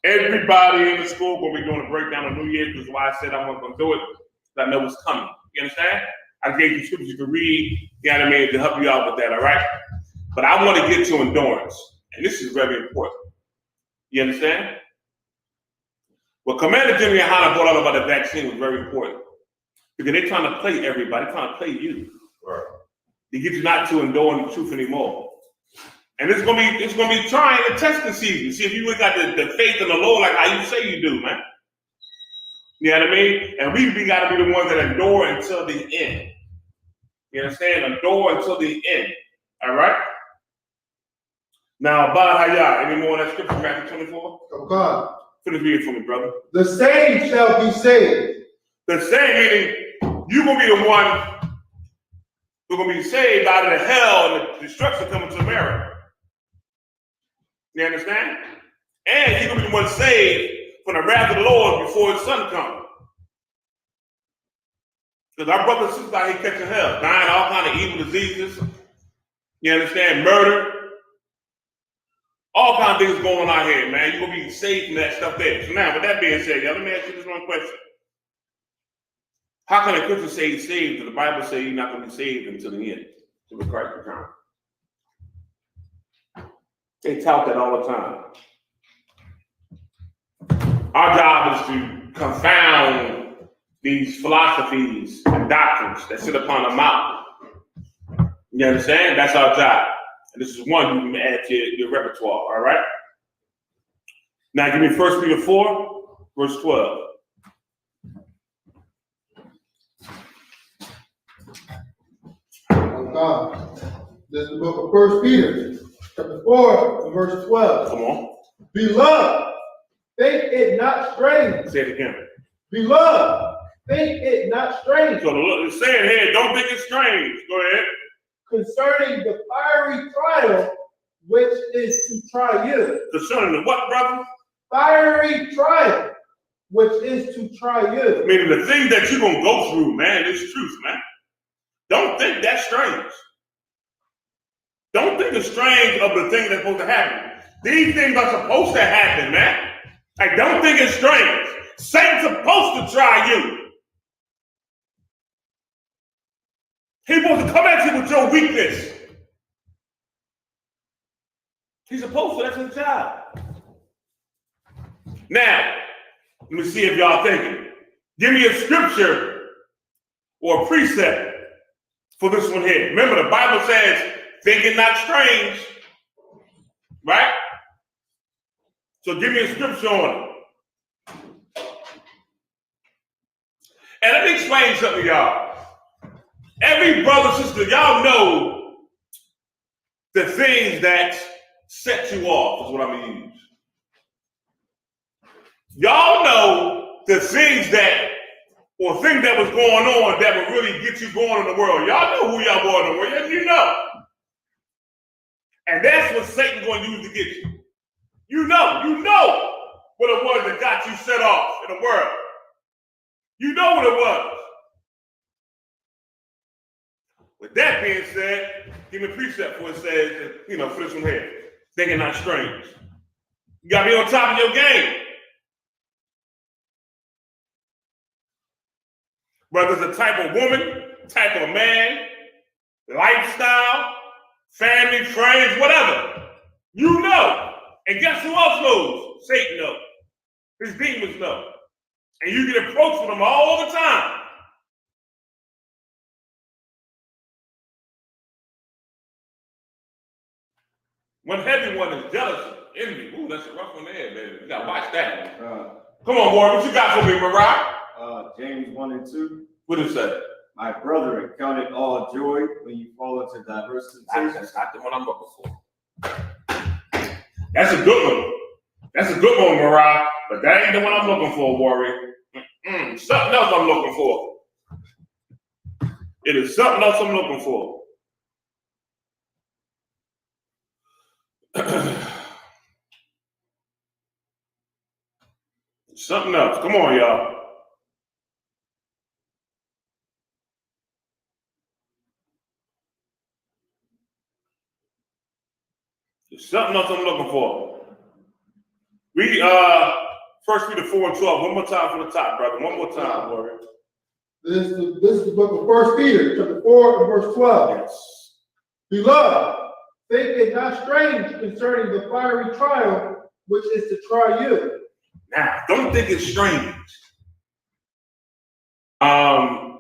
Everybody in the school going to be doing a breakdown on New Year's. That's why I said I'm going to do it. I know it's coming. You understand? I gave you scriptures to read, you know what I mean, to help you out with that, all right? But I want to get to endurance. And this is very important. You understand? What Commander GEN.YAHANNA brought out about the vaccine was very important. Because they're trying to play everybody, trying to play you. Right. To get you not to endure in the truth anymore. And it's gonna be trying the testing season. See if you really got the faith in the Lord like how you say you do, man. You know what I mean? And we gotta be the ones that endure until the end. You understand? Endure until the end. All right? Now, Bahaya, any more on that scripture, Matthew 24? Oh God. Finish reading for me, brother. The saved shall be saved. The saved meaning you're gonna be the one who's gonna be saved out of the hell and the destruction coming to America. You understand? And he's gonna be the one saved from the wrath of the Lord before his son comes. Because our brothers and sisters out here catching hell, dying all kind of evil diseases. You understand? Murder. All kind of things going on out here, man. You're gonna be saved from that stuff there. So now, with that being said, y'all, let me ask you this one question. How can a Christian say he's saved if the Bible says you're not gonna be saved until the end? to the Christ account. They tout that all the time. Our job is to confound these philosophies and doctrines that sit upon the mountain. You understand? That's our job. And this is one you can add to your repertoire, all right? Now give me 1 Peter 4, verse 12. Oh God. This is the book of 1 Peter, chapter 4, and verse 12. Come on. Beloved, think it not strange. Say it again. Beloved, think it not strange. So it's saying here, don't think it's strange. Go ahead. Concerning the fiery trial which is to try you. Concerning the what, brother? Fiery trial which is to try you. Meaning the thing that you're going to go through, man, is truth, man. Don't think that's strange. Don't think it's strange of the thing that's supposed to happen. These things are supposed to happen, man. Like, don't think it's strange. Satan's supposed to try you. He's supposed to come at you with your weakness. He's supposed to. That's his job. Now, let me see if y'all thinking. Give me a scripture or a precept for this one here. Remember, the Bible says, think it not strange. Right? So give me a scripture on it. And let me explain something to y'all. Every brother, sister, y'all know the things that set you off is what I'm going to use. Y'all know the things that, or things that was going on that would really get you going in the world. Y'all know who y'all going in the world. Yes, you know. And that's what Satan's going to use to get you. You know what it was that got you set off in the world. You know what it was. With that being said, give me a precept for it says, for this one here. Thinking not strange. You got to be on top of your game. Whether it's a type of woman, type of man, lifestyle, family, friends, whatever. You know. And guess who else knows? Satan knows. His demons know. And you get approached with them all the time. One heavy one is jealousy, envy. Ooh, that's a rough one there, baby. You gotta watch that. Come on, boy. What you got for me, Mariah? James 1 and 2. What does it say? My brother, count it all joy when you fall into diverse temptations. That's not the one I'm looking for. That's a good one. That's a good one, Mariah. But that ain't the one I'm looking for, Warrior. Something else I'm looking for. It is something else I'm looking for. Something else. Come on, y'all. There's something else I'm looking for. Read 1 Peter 4 and 12. One more time from the top, brother. One more time, Warrior. This is the book of 1 Peter, chapter 4 and verse 12. Yes. Beloved, think it not strange concerning the fiery trial which is to try you. Now, don't think it's strange. Garwai,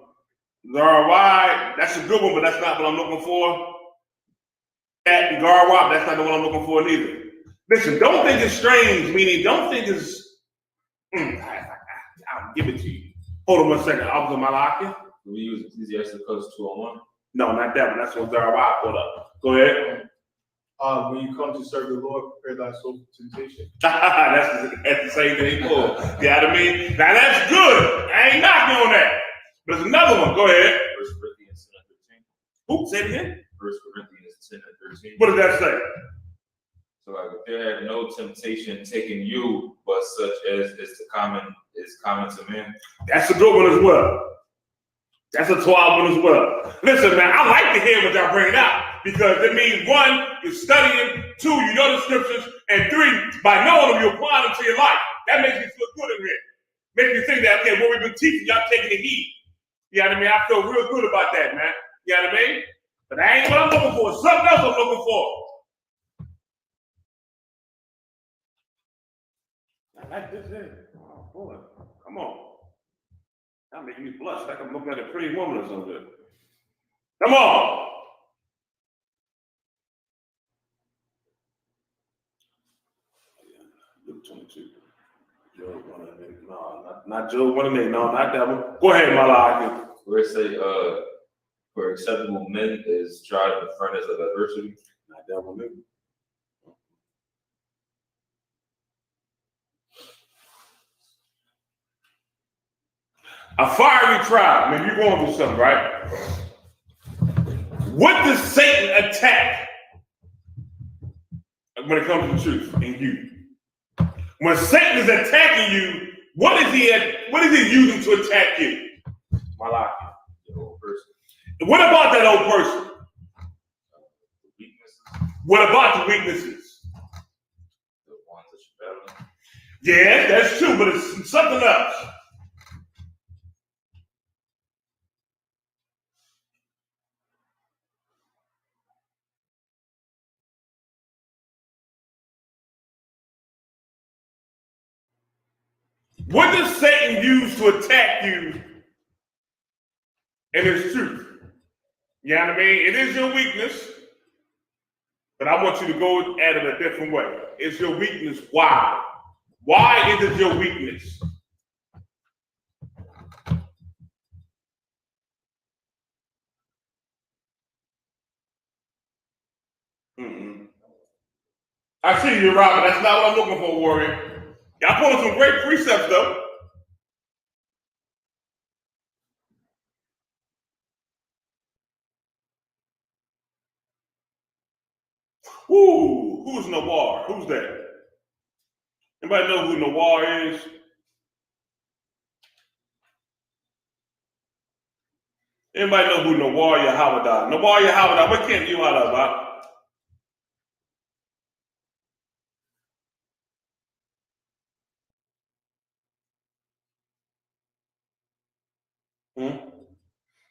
that's a good one, but that's not what I'm looking for. At Garwai, that's not the one I'm looking for neither. Listen, don't think it's strange, meaning don't think it's, I'll give it to you. Hold on 1 second. I was on my locker. We use Ecclesiastes 2:1. No, not that one. That's what Garwai pulled up. Go ahead. When you come to serve the Lord, prepare thy soul for temptation. that's the same thing he pulled. You know what I mean? Now that's good. I ain't knocking on that. But there's another one. Go ahead. 1 Corinthians 10 and 13. Who? Say it again. 1 Corinthians 10 and 13. What does that say? So like, if there had no temptation taken you, but such as is common to men. That's a good one as well. That's a 12 one as well. Listen, man, I like to hear what y'all bring out because it means 1, you're studying, 2, you know the scriptures, and 3, by knowing them, you apply them to your life. That makes me feel good in here. Makes me think that, okay, what we've been teaching, y'all taking the heat. You know what I mean? I feel real good about that, man. You know what I mean? But that ain't what I'm looking for. Something else I'm looking for. I like this here. Oh, boy. Come on. That making me blush like I'm looking at a pretty woman or something. Come on. Luke 22. Job 1:8. No, not Job 1:8. No, not that one. Go ahead, Malak. Where it say, for acceptable men is tried in the furnace of adversity. Not that one. A fiery trial. I mean, you're going through something, right? What does Satan attack when it comes to truth in you? When Satan is attacking you, what is he using to attack you? Malak. The old person. What about that old person? Weaknesses. What about the weaknesses? The ones that you're battling. Yeah, that's true, but it's something else. What does Satan use to attack you in his truth? You know what I mean? It is your weakness, but I want you to go at it a different way. It's your weakness. Why? Why is it your weakness? I see you, Robert. That's not what I'm looking for, warrior. Y'all pulling some great precepts, though. Ooh, who's Nawar? Who's that? Anybody know who Nawar is? Anybody know who Nawar Yahawada? Nawar Yahawada, what camp you out of, huh?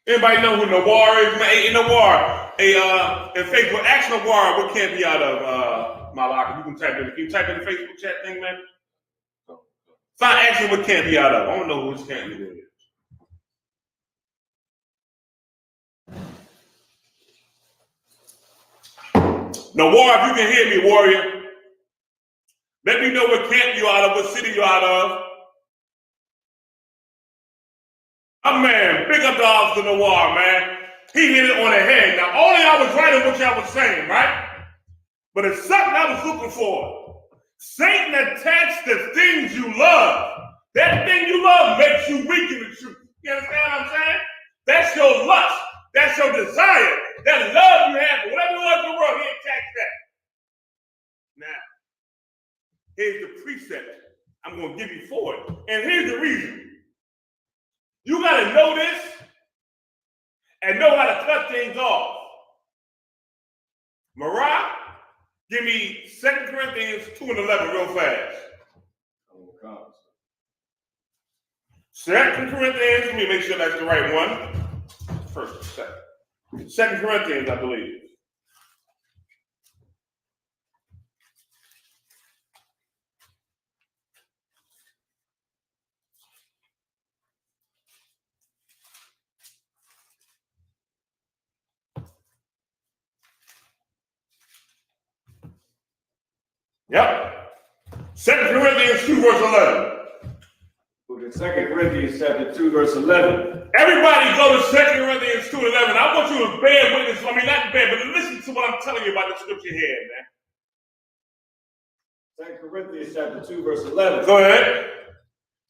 Anybody know who Nawar is? Man, hey, Nawar, in Facebook, ask Nawar what camp he out of, Malak. You can type in the Facebook chat thing, man? Start asking what camp he out of. I don't know which camp he is. Nawar, if you can hear me, warrior, let me know what camp you out of, what city you out of. Oh, man, big up the officer Nawar, man. He hit it on the head. Now, only I was right on what y'all was saying, right? But it's something I was looking for. Satan attacks the things you love. That thing you love makes you weak in the truth. You understand what I'm saying? That's your lust. That's your desire. That love you have for whatever was in the world, he attacks that. Now, here's the precept I'm going to give you for it. And here's the reason. You got to know this and know how to cut things off. Mariah, give me 2 Corinthians 2:11 real fast. 2 Corinthians, let me make sure that's the right one. First or second. 2 Corinthians, I believe. Yep. 2 Corinthians 2, verse 11. Book of 2 Corinthians chapter 2, verse 11. Everybody go to 2 Corinthians 2:11. I want you to bear witness. I mean, not bear, but listen to what I'm telling you about the scripture here, man. 2 Corinthians chapter 2, verse 11. Go ahead.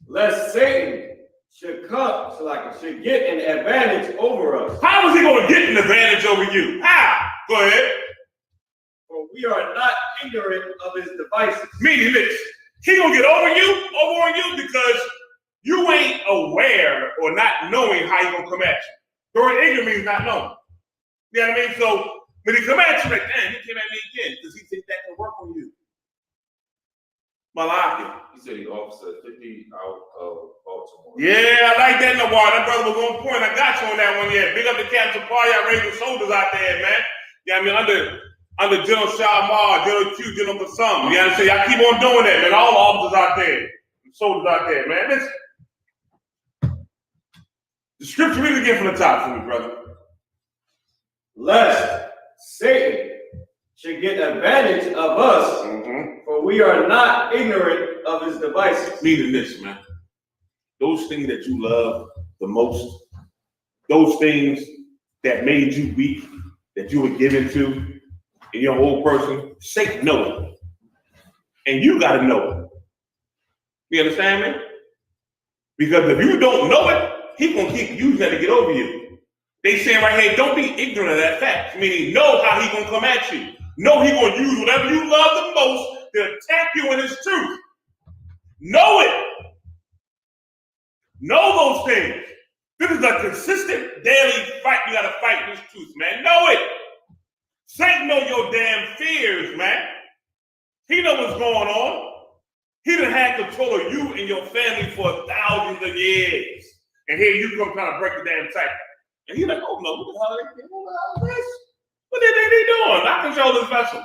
Lest Satan should get an advantage over us. How is he going to get an advantage over you? How? Go ahead. For we are not ignorant of his devices. Meaning this, he going to get over on you because you ain't aware or not knowing how he going to come at you. During ignorant means not knowing. You know what I mean? So when he come at you, like, damn, he came at me again because he thinks that can work on you. Malaki. He said he officer 50 out of Baltimore. Yeah, I like that, Nawar. That brother was on point. I got you on that one. Yeah, big up the Captain Party. I raised the soldiers out there, man. Yeah, I mean under General Shamar, General Q, General Kasam. You know what I'm saying? Y'all keep on doing that, man. All the officers out there, soldiers out there, man. Listen. The scripture read again from the top for me, brother. Lest Satan should get advantage of us, for we are not ignorant of his devices. Meaning this, man. Those things that you love the most, those things that made you weak, that you were given to in your whole person, Satan know it. And you got to know it. You understand me? Because if you don't know it, he's going to keep using that to get over you. They saying right here, don't be ignorant of that fact. Meaning, know how he's going to come at you. Know he's going to use whatever you love the most to attack you in his truth. Know it. Know those things. This is a consistent daily fight. You got to fight this truth, man. Know it. Satan know your damn fears, man. He know what's going on. He done had control of you and your family for thousands of years. And here you come trying to break the damn cycle. And you're like, oh no, what the hell are they doing? What did they doing? I control this vessel.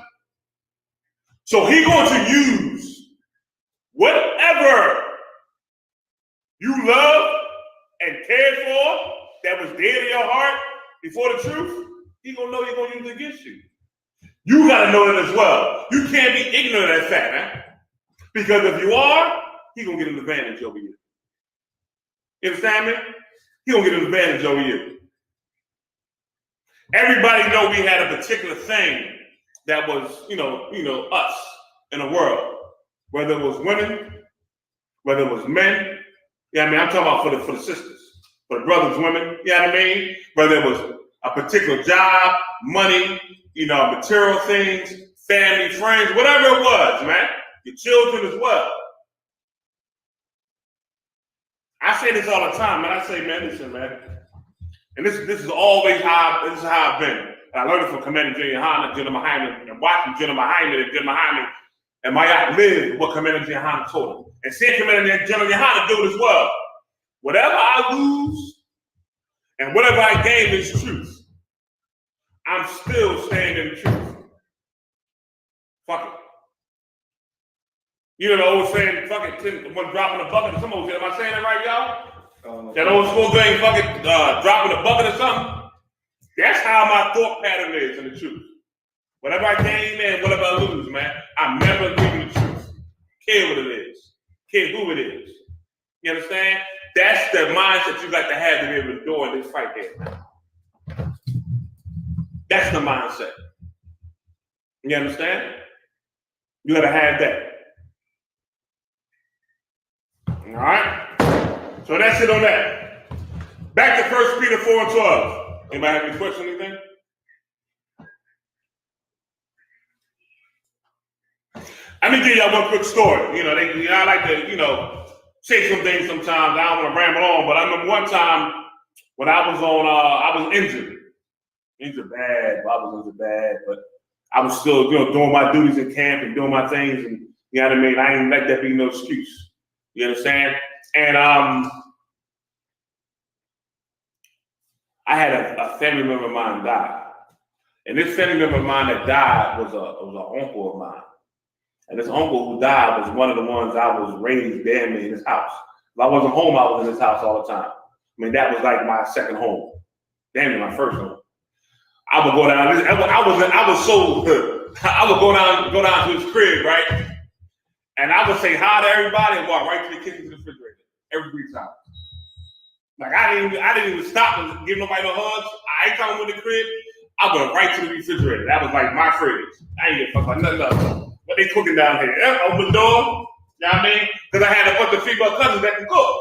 So he's going to use whatever you love and cared for that was dead in your heart before the truth. He's going to know he's going to use it against you. You got to know that as well. You can't be ignorant of that fact, man. Because if you are, he's going to get an advantage over you. You understand me? He's going to get an advantage over you. Everybody know we had a particular thing that was, you know, us in the world. Whether it was women, whether it was men. Yeah, I mean, I'm talking about for the sisters, for the brothers, women. You know what I mean? Whether it was a particular job, money, material things, family, friends, whatever it was, man. Your children as well. I say this all the time, man. I say, man, listen, man. And this is always how I've been. And I learned it from Commander GEN.YAHANNA, GEN.YAHANNA, and watching GEN.YAHANNA and Mayat live what Commander GEN.YAHANNA told him. And seeing Commander GEN.YAHANNA do it as well. Whatever I lose and whatever I gain is truth. I'm still staying in the truth. Fuck it. You know the old saying, fuck it, one drop in the bucket or something. Am I saying that right, y'all? That old school thing, fuck it, drop in the bucket or something. That's how my thought pattern is in the truth. Whatever I gain, man, whatever I lose, man, I'm never giving the truth. Care what it is. Care who it is. You understand? That's the mindset you got to have to be able to endure this fight there, man. That's the mindset. You understand? You gotta have that. All right? So that's it on that. Back to 1 Peter 4:12. Anybody have any questions or anything? Let me give y'all one quick story. I like to, say some things sometimes. I don't want to ramble on, but I remember one time when I was I was injured. Injured bad. I was injured bad, but I was still, doing my duties in camp and doing my things, and you know what I mean? I ain't let that be no excuse. You understand? And I had a family member of mine die. And this family member of mine that died was an uncle of mine. And this uncle who died was one of the ones I was raised damn near in his house. If I wasn't home, I was in his house all the time. I mean, that was like my second home. Damn near my first home. I would go down. I would go down to his crib, right? And I would say hi to everybody and walk right to the kitchen to the refrigerator every time. Like I didn't even stop and give nobody no hugs. I ain't coming with the crib. I went right to the refrigerator. That was like my fridge. I ain't give a fuck about nothing else. What they cooking down here? Open the door. You know what I mean? Because I had a bunch of female cousins that can cook.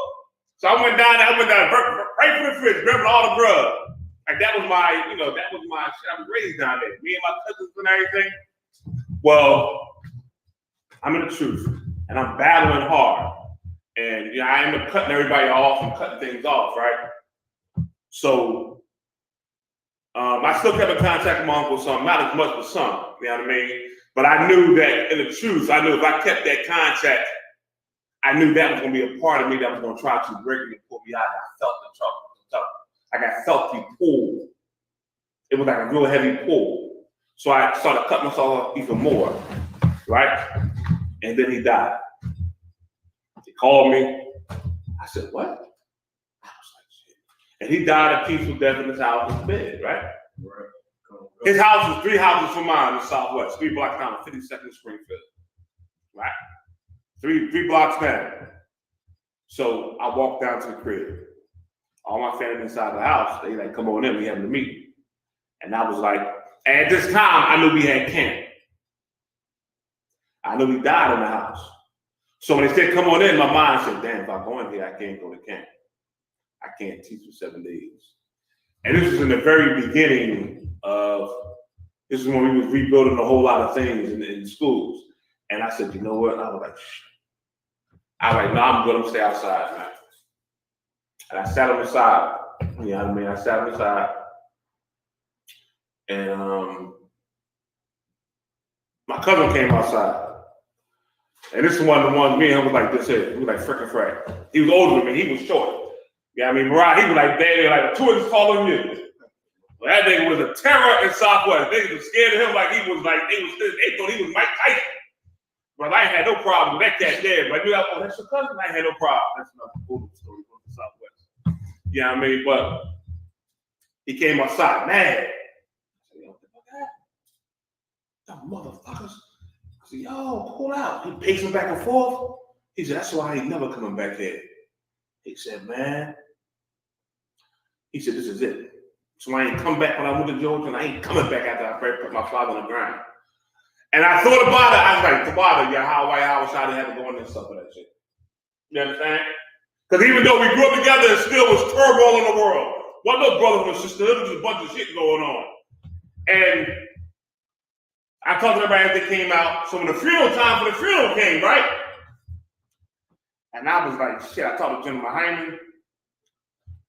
So I went down right to the fridge, grabbing all the grub. Like that was my shit. I was raised down there. Me and my cousins and everything. Well, I'm in the truth, and I'm battling hard. And I end up cutting everybody off and cutting things off, right? So I still kept in contact with my uncle some, not as much, but some. You know what I mean? But I knew that in the truth, I knew if I kept that contract, I knew that was going to be a part of me that was going to try to break me and pull me out. I felt the trouble. Like I felt the pull. It was like a real heavy pull. So I started cutting myself off even more, right? And then he died. He called me. I said, what? I was like, shit. And he died a peaceful death in his house in bed, right? His house was 3 houses from mine in the Southwest, 3 blocks down, 52nd Springfield, right? Three blocks down. So I walked down to the crib. All my family inside the house, they like, come on in, we having a meeting. And I was like, at this time, I knew we had camp. I knew we died in the house. So when they said, come on in, my mind said, damn, if I go in here, I can't go to camp. I can't teach for 7 days. And this was in the very beginning of, this is when we was rebuilding a whole lot of things in schools. And I said, you know what? I was like, no, I'm good, I'm stay outside, man. And I sat on the side. You know what I mean? I sat on the side. And my cousin came outside. And this is one of the ones, me and him was like this here. He was like frickin' frack. He was older than me, he was short. Yeah, I mean, Mariah, he was like baby, like 2 inches taller than you. Well, that nigga was a terror in Southwest. Niggas was scared of him like he was like, they thought he was Mike Tyson. But I ain't had no problem with that cat there. But I knew, oh, that's your cousin? I ain't had no problem. That's another cool story from the Southwest. You know what I mean? But he came outside, mad. I said, yo, what the fuck? Motherfuckers. I said, yo, pull out. He pacing back and forth. He said, that's why I ain't never coming back here. He said, man. He said, this is it. So I ain't come back when I went to Georgia, and I ain't coming back after I put my father on the ground. And I thought about it. I was like, Tabata, yeah, how I wish I didn't have to go in there and stuff for that shit. You understand? Because even though we grew up together, it still was turmoil in the world. One little brother and sister, there was a bunch of shit going on. And I talked to everybody as they came out. So when the funeral time for the funeral came, right? And I was like, shit, I talked to General Hyman.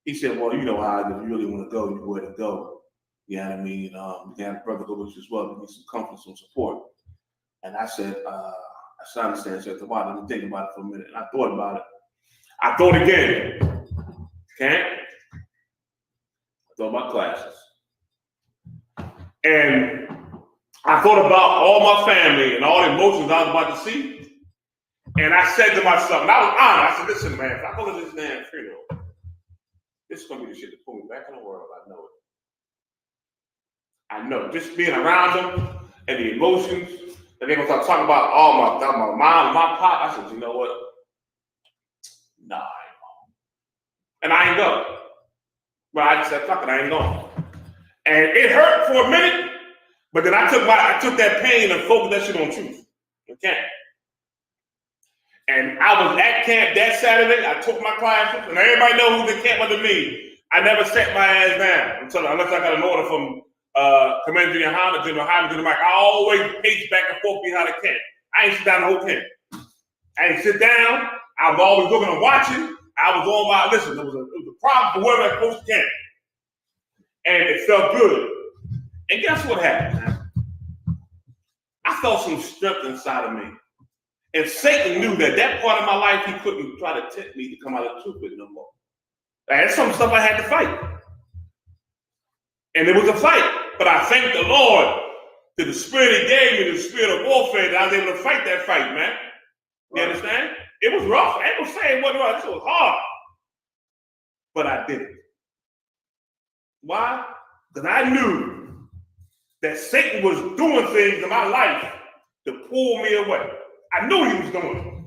He said, well, you know how if you really want to go, you go ahead and go. You know what I mean? You can have a brother go with you as well. You need some comfort, some support. And I said, I understand. I said, come on, let me think about it for a minute. And I thought about it. I thought again. Okay? I thought about classes. And I thought about all my family and all the emotions I was about to see. And I said to myself, and I was honest, I said, listen, man, if I go to this damn funeral, this is going to be the shit that pull me back in the world. I know it. I know. Just being around them and the emotions, and they're going to start talking about all my mom, my pop. I said, you know what? Nah, I ain't going. And I ain't going. But I just said, fuck it, I ain't going. And it hurt for a minute, but then I took that pain and focused that shit on truth. Okay. And I was at camp that Saturday. I took my classes, and everybody know who's in camp under me. I never sat my ass down unless I got an order from Commander GEN.YAHANNA, General Hyman, General Mike. I always pace back and forth behind the camp. I ain't sit down the whole camp. I didn't sit down. I was always looking and watching. I was going by, listen, it was a problem for whoever had posted camp. And it felt good. And guess what happened, man? I felt some strength inside of me. And Satan knew that part of my life, he couldn't try to tempt me to come out of the truth with it no more. That's some stuff I had to fight. And it was a fight. But I thank the Lord that the spirit he gave me, the spirit of warfare, that I was able to fight that fight, man. You understand? It was rough. I ain't gonna say it wasn't rough. It was hard. But I did it. Why? Because I knew that Satan was doing things in my life to pull me away. I knew he was doing it.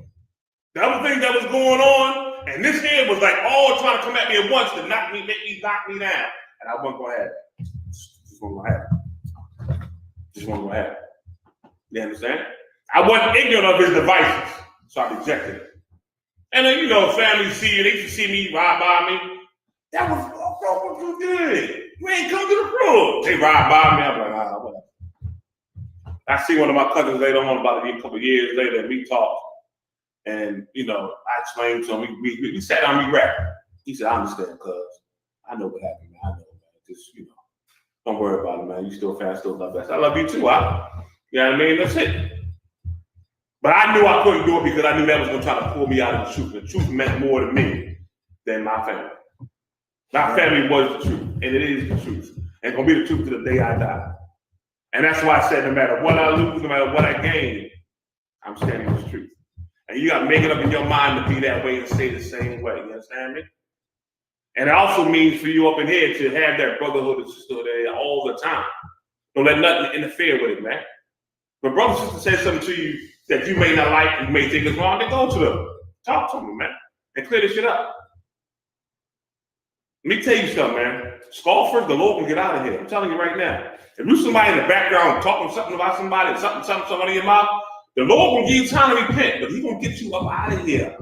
The other thing that was going on, and this here was like all trying to come at me at once to knock me down. And I wasn't gonna have it. Just wasn't gonna have it. Just wasn't gonna have it. You understand? I wasn't ignorant of his devices, so I rejected it. And then, family see you, they used to see me ride by me. That was what you did. You ain't come to the room. They ride by me. I'm like, whatever. I see one of my cousins later on, about a couple of years later, and we talked. And, I explained to him, we sat down, we rapped. He said, I understand, cuz. I know what happened, man. I know, man. Just, don't worry about it, man. You still fast, still love that. I love you too. You know what I mean? That's it. But I knew I couldn't do it because I knew that was going to try to pull me out of the truth. The truth meant more to me than my family. My family was the truth, and it is the truth. And it's going to be the truth to the day I die. And that's why I said no matter what I lose, no matter what I gain, I'm standing with the truth. And you got to make it up in your mind to be that way and stay the same way. You understand me? And it also means for you up in here to have that brotherhood and sisterhood all the time. Don't let nothing interfere with it, man. But brother and sister says something to you that you may not like and you may think is wrong, then go to them. Talk to them, man. And clear this shit up. Let me tell you something, man. Scoffers, the Lord will get out of here. I'm telling you right now. If you somebody in the background talking something about somebody, something in your mouth, the Lord will give you time to repent, but He's gonna get you up out of here.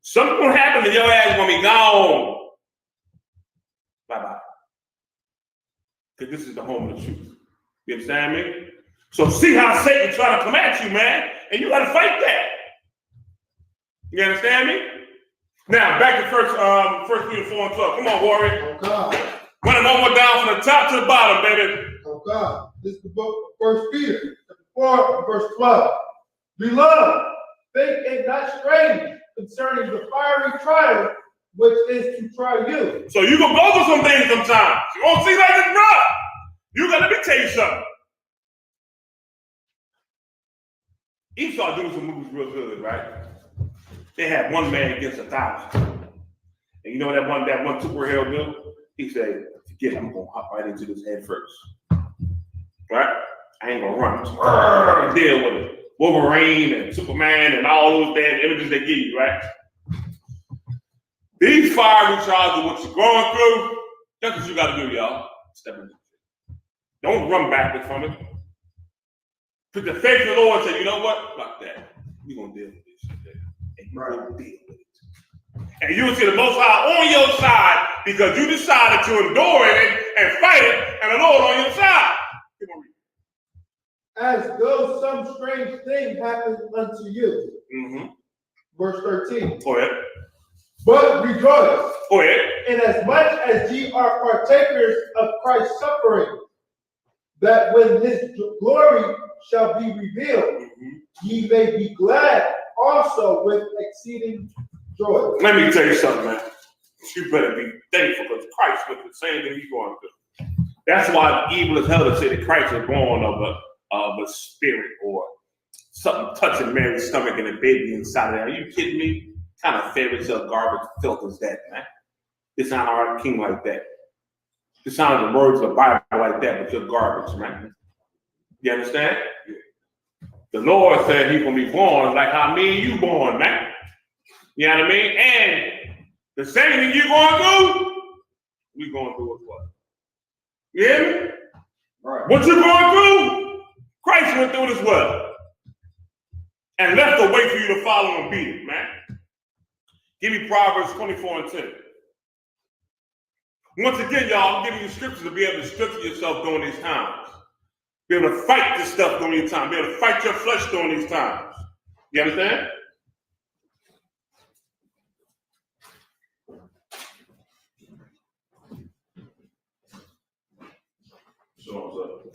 Something gonna happen and your ass is gonna be gone. Bye-bye. Because this is the home of the truth. You understand me? So see how Satan trying to come at you, man, and you gotta fight that. You understand me? Now back to first Peter 4 and 12. Come on, warrior. Oh God. Run it one more down from the top to the bottom, baby. Oh God. This is the book of 1 Peter, chapter 4, and verse 12. Beloved, think it not strange concerning the fiery trial which is to try you. So you gonna go through some things sometimes. You won't see like this, bro. You gotta let me tell you something. Esau doing some movies real good, right? They had one man against 1,000. And you know that one superhero do? He said, forget it, I'm gonna hop right into this head first. Right? I ain't gonna run. Deal with it. Wolverine and Superman and all those damn images they give you, right? These fiery trials are what you're going through. That's what you gotta do, y'all. Step into it. Don't run backwards from it. Put the faith in the Lord and say, you know what? Fuck that. We're gonna deal with this shit there. And you're gonna deal with it. And you will see the Most High on your side because you decided to endure it and fight it, and the Lord on your side. As though some strange thing happened unto you. Mm-hmm. Verse 13. Go ahead. But rejoice. Go ahead. Inasmuch as ye are partakers of Christ's suffering, that when his glory shall be revealed, ye may be glad also with exceeding joy. Let me tell you something, man. You better be thankful because Christ went through the same thing you're going through. That's why evil is hell to say that Christ was born of a spirit or something touching Mary's stomach and a baby inside of there. Are you kidding me? What kind of fairy tale garbage filth is that, man? Dishonor our king like that. Dishonor the words of the Bible like that, but you're garbage, man. You understand? The Lord said he's going to be born like how me and you born, man. You know what I mean? And the same thing you're going through, we're going through as well. You hear me? Right. What you're going through, Christ went through it as well. And left a way for you to follow and beat it, man. Give me Proverbs 24 and 10. Once again, y'all, I'm giving you scriptures to be able to strengthen yourself during these times. Be able to fight this stuff during these times. Be able to fight your flesh during these times. You understand?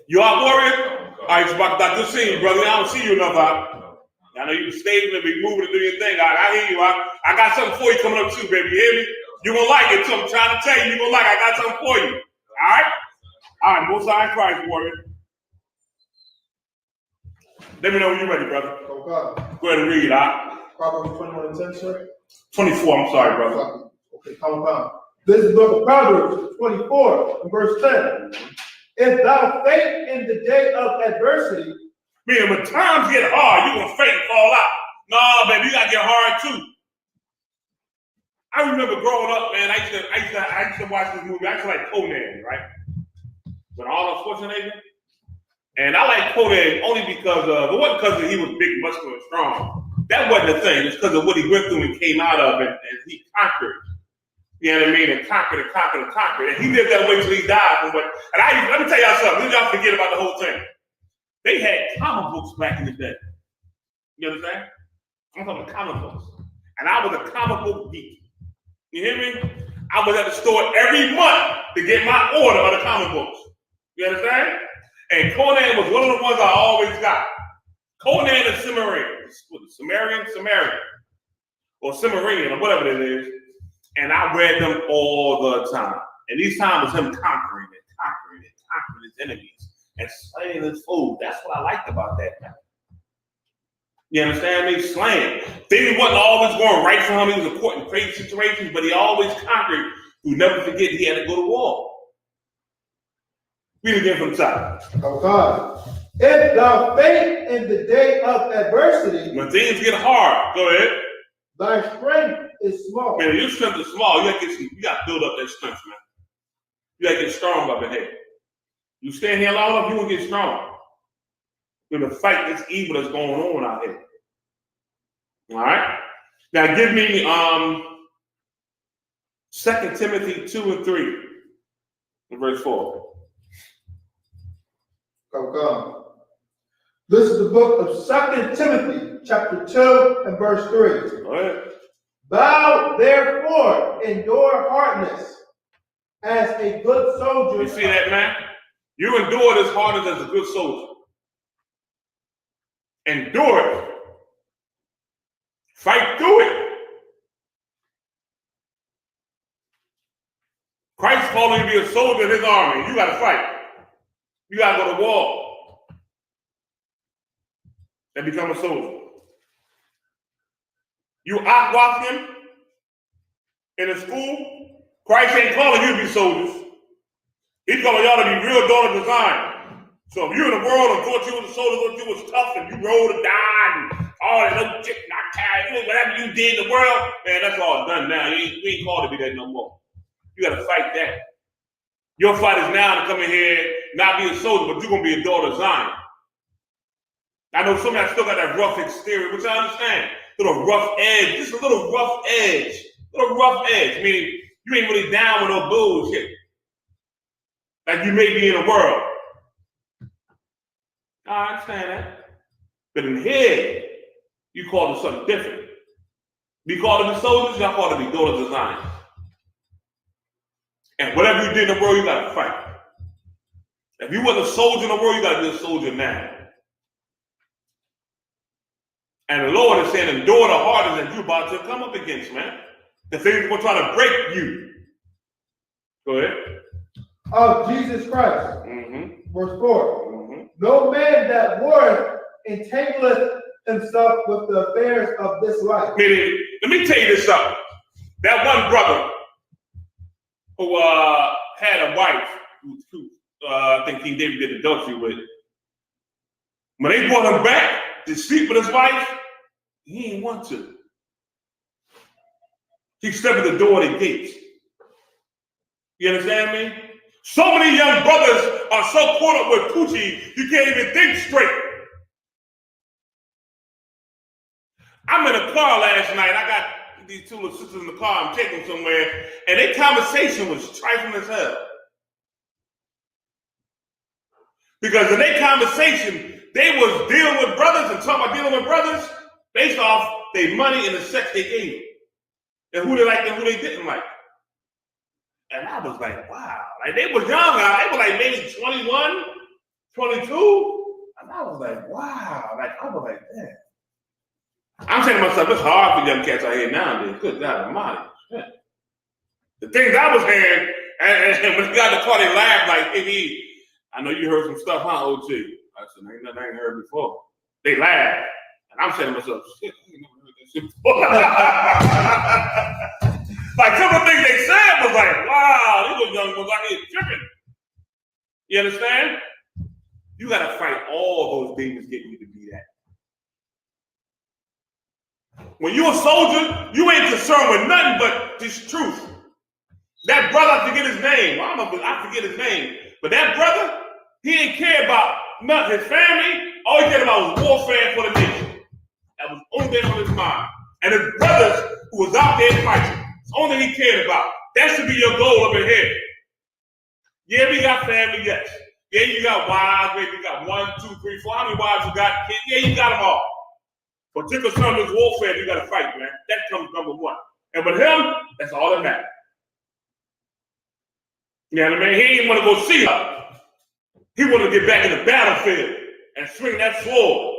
You out, warrior? All right, Isupk, good seeing you, brother. I don't see you enough out. I know you staying and be moving and do your thing. I hear you. I got something for you coming up too, baby. You hear me? You're going to like it too. I'm trying to tell you, you're going to like it. I got something for you. All right? All right, Most High Christ, warrior. Let me know when you're ready, brother. Okay. Go ahead and read, all right? Proverbs 21 and 10, sir? 24, I'm sorry, brother. Okay, calm. This is the book of Proverbs 24 and verse 10. If thou faint in the day of adversity, meaning when times get hard, you're going to faint and fall out. No, baby, you got to get hard too. I remember growing up, man, I used to watch this movie. I used to like Conan, right? With Arnold Schwarzenegger. And I like Conan only because it wasn't because he was big, muscular, and strong. That wasn't the thing. It's because of what he went through and came out of and he conquered. You know what I mean? And conquered. And he lived that way till he died. Let me tell y'all something. Y'all forget about the whole thing. They had comic books back in the day. You understand? I'm talking comic books. And I was a comic book geek. You hear me? I was at the store every month to get my order of the comic books. You understand? And Conan was one of the ones I always got. Conan and Cimmerian, or Cimmerian, or whatever it is. And I read them all the time. And each time was him conquering his enemies and slaying his foes. That's what I liked about that. You understand me? Slaying. Things wasn't always going right for him. He was caught in crazy situations, but he always conquered. You never forget he had to go to war. Read it again from the top. Oh God. If thou faint in the day of adversity, when things get hard, go ahead. Thy strength is small. Man, your strength is small. You got to build up that strength, man. You got to get strong up in here. You stand here long enough, you won't get strong. You're going to fight this evil that's going on out here. All right? Now give me 2 Timothy 2 and 3, in verse 4. Come. This is the book of 2 Timothy, chapter 2 and verse 3. Go ahead. Thou therefore endure hardness as a good soldier. You see that, man? You endure as hard as a good soldier. Endure it. Fight through it. Christ calling you to be a soldier in his army. You got to fight. You got to go to war and become a soldier. You outwalk him in a school. Christ ain't calling you to be soldiers. He's calling y'all to be real daughters of Zion. So if you're in the world and thought you was a soldier, thought you was tough, and you rolled and died, and all that little chick not tired, whatever you did in the world, man, that's all done now. We ain't called to be that no more. You got to fight that. Your fight is now to come in here, not be a soldier, but you're going to be a daughter of Zion. I know some of y'all still got that rough exterior, which I understand. Little rough edge, just a little rough edge. Meaning you ain't really down with no bullshit. Like you may be in the world. I understand that. But in here, you call it something different. Be called to be soldiers, y'all called to be daughters of Zion. And whatever you did in the world, you got to fight. If you wasn't a soldier in the world, you got to be a soldier now. And the Lord is saying, endure the hardest that you're about to come up against, man. The things that will try to break you. Go ahead. Of Jesus Christ. Verse 4. No man that warreth entangleth himself with the affairs of this life. Meaning, let me tell you this something. That one brother who had a wife who I think King David did adultery with. When they brought him back to sleep with his wife, he didn't want to. He stepped at the door of the gates. You understand me? So many young brothers are so caught up with coochie, you can't even think straight. I'm in a car last night. I got these two little sisters in the car. I'm taking them somewhere, and their conversation was trifling as hell. Because in their conversation, they was dealing with brothers and talking about dealing with brothers based off their money and the sex they gave and who they liked and who they didn't like. And I was like, wow. Like, they was young. They were like maybe 21, 22. And I was like, wow. Like, I was like, damn. I'm saying to myself, it's hard for young cats out here nowadays. Good God Almighty. Yeah. The things I was hearing, and when they got in the car, they laughed like, hey, I know you heard some stuff, huh, OG? I said, ain't nothing I ain't heard before. They laughed. And I'm saying to myself, shit, I ain't never heard that shit before. Like, some of the things they said was like, wow, these little young ones out here tripping. You understand? You got to fight all those demons getting you to be that. When you're a soldier, you ain't concerned with nothing but this truth. That brother, I forget his name. I forget his name. But that brother, he didn't care about nothing. His family, all he cared about was warfare for the nation. That was the only thing on his mind. And his brothers who was out there fighting, it's the only thing he cared about. That should be your goal up in here. Yeah, we got family, yes. Yeah, you got wives, maybe you got 1, 2, 3, 4. How many wives you got? Yeah, you got them all. But particular son of this warfare, you got to fight, man. That comes number one. And with him, that's all that matters. You know what I mean? He didn't want to go see her. He wanted to get back in the battlefield and swing that sword.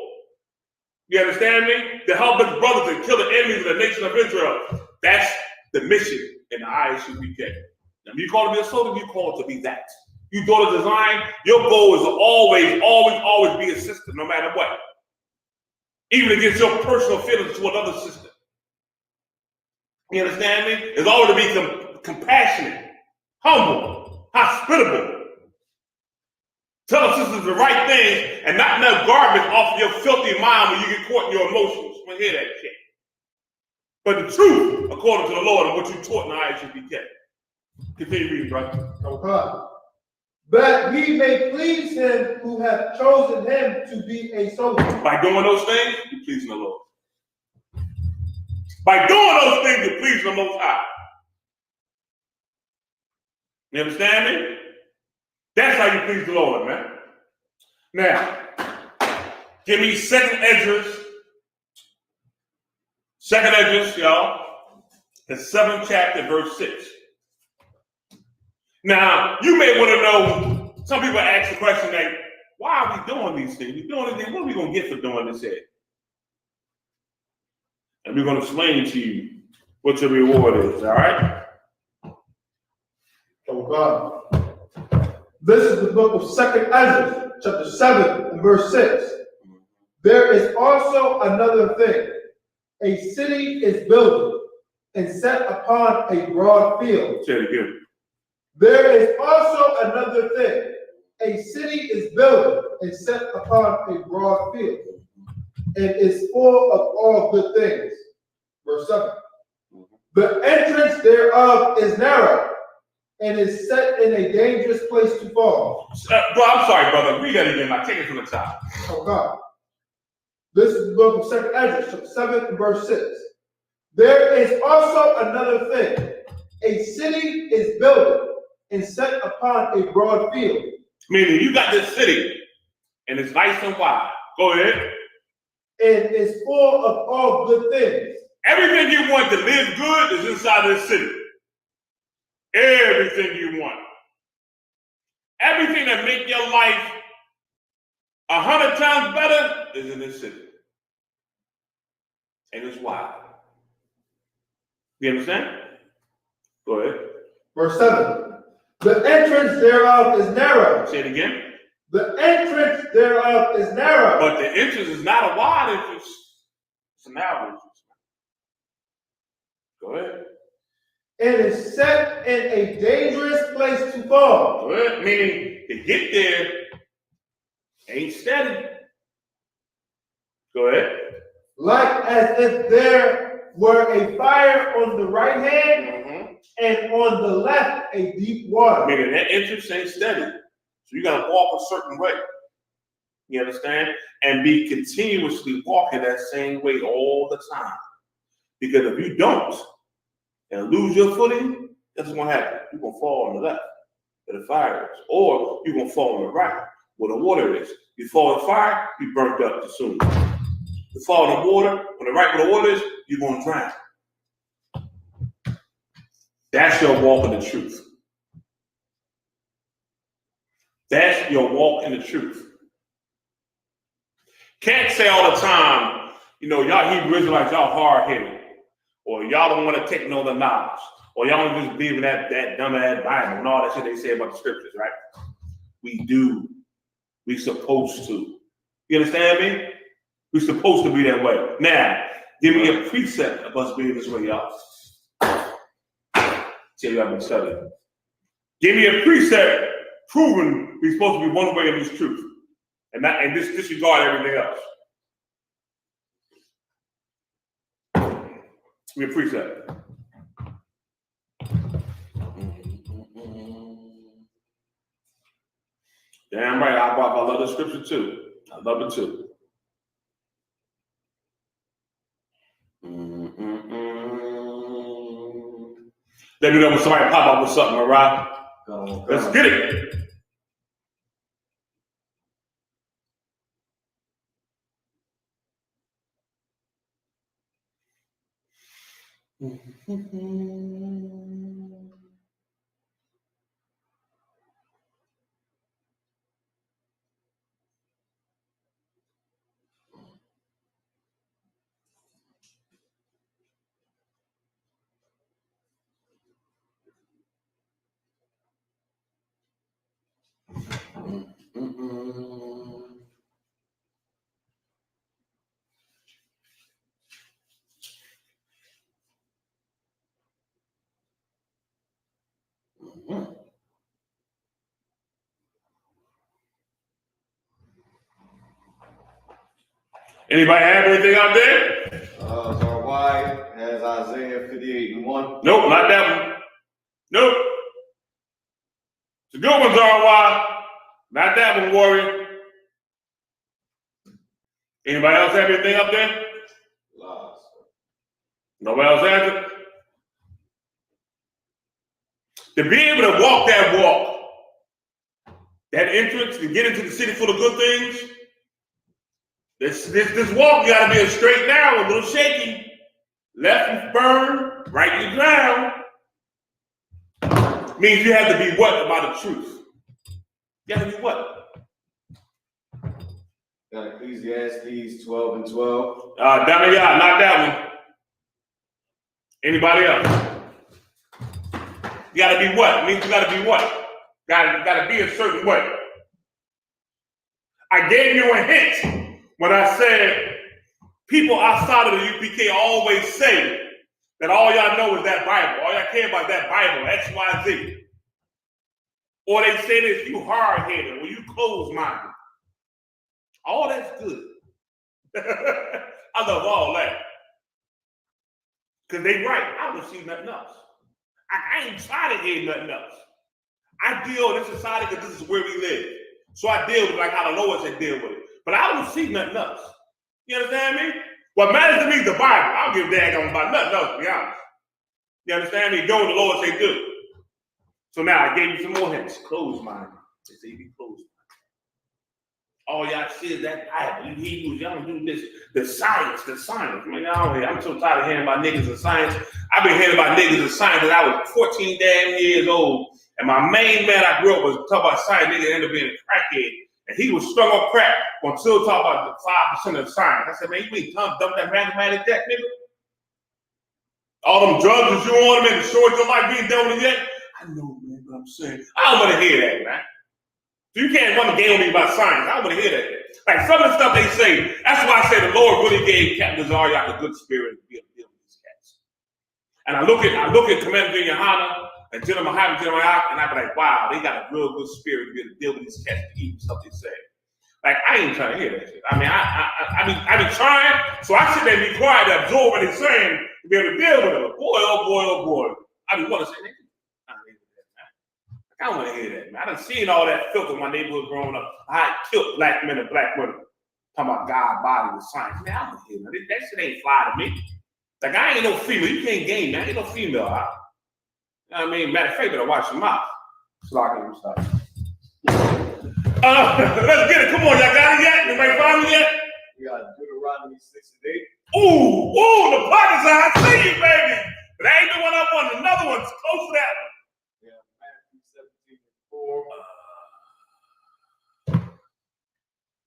You understand me? To help his brothers and kill the enemies of the nation of Israel. That's the mission in the I.S.U.P.K. Now, you call to be a soldier, you call it to be that. You go to design, your goal is to always be a sister, no matter what. Even against your personal feelings to another sister. You understand me? It's always to be compassionate, humble, hospitable. Tell sisters the right thing and not enough garbage off your filthy mind when you get caught in your emotions. We hear that shit. But the truth, according to the Lord, and what you taught in the I.S.U.P.K. Continue reading, brother. Okay. That he may please him who hath chosen him to be a soldier. By doing those things, you're pleasing the Lord. By doing those things, you're pleasing the Most High. You understand me? That's how you please the Lord, man. Now, give me Second Esdras, y'all, the 7th chapter, verse 6. Now, you may want to know, some people ask the question like, why are we doing these things? We're doing anything, what are we going to get for doing this here? And we're going to explain to you what your reward is, all right? Oh God. This is the book of 2nd Esdras, chapter 7, and verse 6. There is also another thing. A city is built and set upon a broad field. Say it again. There is also another thing. A city is built and set upon a broad field, and is full of all good things. Verse 7. The entrance thereof is narrow, and is set in a dangerous place to fall. Bro, I'm sorry, brother. Read that again. I take it from the top. Oh God. This is the book of 2nd Esdras, chapter 7, and verse 6. There is also another thing. A city is built and set upon a broad field. Meaning you got this city, and it's nice and wide. Go ahead. And is full of all good things. Everything you want to live good is inside of this city. Everything you want. Everything that make your life 100 times better is in this city. And it's wide. You understand? Go ahead. Verse 7. The entrance thereof is narrow. Say it again. The entrance thereof is narrow. But the entrance is not a wide entrance. It's a narrow entrance. Go ahead. And is set in a dangerous place to fall. Go ahead. Meaning to get there ain't steady. Go ahead. Like as if there were a fire on the right hand and on the left a deep water. Meaning that entrance ain't steady. So you gotta walk a certain way. You understand? And be continuously walking that same way all the time. Because if you don't and lose your footing, that's what's gonna happen. You're gonna fall on the left where the fire is. Or you're gonna fall on the right where the water is. You fall in the fire, you burnt up too soon. You fall in the water, on the right where the water is, you're gonna drown. That's your walk in the truth. That's your walk in the truth. Can't say all the time, you know, y'all Hebrew Israelites, y'all hard-headed, or y'all don't want to take no other knowledge, or y'all don't just believe in that dumb-ass Bible and all that shit they say about the scriptures, right? We do. We supposed to. You understand me? We're supposed to be that way. Now, give me a precept of us being this way, y'all. Tell you I've been studying. Give me a precept proving we're supposed to be one way in this truth. And disregard everything else. Give me a precept. Damn right, I love the scripture too. I love it too. Let me know when somebody pop up with something, all right? Let's get it. Anybody have anything out there? Zarwai has Isaiah 58:1. Nope, not that one. Nope. It's a good one, Zarwai. Not that one, Warrior. Anybody else have anything up there? Nobody else has it? To be able to walk that walk, that entrance, to get into the city full of good things, this walk gotta be a straight down, a little shaky. Left you burn, right you drown. Means you have to be what about the truth? You have to be what? Got Ecclesiastes 12:12. Danayah, not that one. Anybody else? You gotta be what? Means you gotta be what? Gotta be a certain way. I gave you a hint when I said people outside of the UPK always say that all y'all know is that Bible. All y'all care about is that Bible, X, Y, Z. Or they say this, you hard-headed, or you closed-minded. All that's good. I love all that. Because they right. I don't see nothing else. I ain't trying to hear nothing else. I deal in this society because this is where we live. So I deal with like how the Lord said deal with it. But I don't see nothing else. You understand me? What matters to me is the Bible. I don't give a damn about nothing else, to be honest. You understand me? Doing what the Lord say do. So now I gave you some more hints. Closed-minded. They say be closed-minded. All y'all see is that Bible. You Hebrews, y'all do this. The science. Man, I'm so tired of hearing about niggas and science. I've been hearing about niggas and science since I was 14 damn years old. And my main man I grew up was talking about science. Nigga ended up being a crackhead. And he was strung on crack until talk about the 5% of science. I said, man, you ain't dumb that mathematics that nigga. All them drugs that you on them and the short your life being done with yet. I know, man, but I'm saying, I don't want to hear that, man. So you can't run the game with me about science. I don't want to hear that. Like some of the stuff they say, that's why I say the Lord really gave Captain Zaryak a good spirit to be able to deal with these cats. And I look at Commander GEN.YAHANNA and General Muhammad, and I be like, wow, they got a real good spirit to be able to deal with these cats to eat stuff they say. Like I ain't trying to hear that shit. I mean, I be trying, so I sit there and be quiet to absorb what they're saying to be able to deal with it. Boy, oh boy, oh boy. I be want to say, I don't want to hear that, man. I done seen all that filth in my neighborhood growing up. I killed black men and black women. Talking about God, body, and science. Man, I don't want to hear that. That shit ain't fly to me. Like, I ain't no female. You can't game, man. I ain't no female. You know what I mean? Matter of fact, better watch your mouth. Stop. Let's get it. Come on, y'all got it yet? Anybody find me yet? We got Deuteronomy 6:8. Ooh, the pockets I see you, baby. But I ain't the one up on another one. It's close to that one.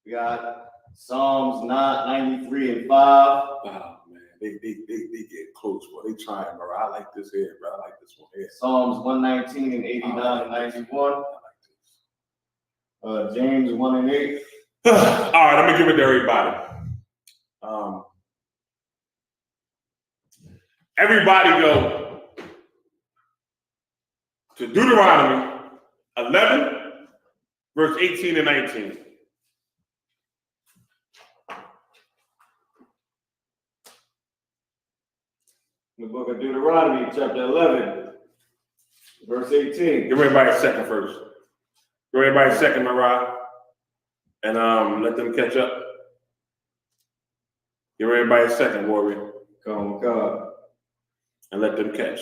We got Psalms 93:5. Oh man, they get close, bro. They trying, bro. I like this here, bro. I like this one here. Psalms 119:89-91. James 1:8. All right, let me give it to everybody. Everybody go to Deuteronomy 11, verse 18 and 19. The book of Deuteronomy, chapter 11, verse 18. Give everybody a second first. Give everybody a second, Mariah. And let them catch up. Give everybody a second, Warrior. Come on, God. And let them catch.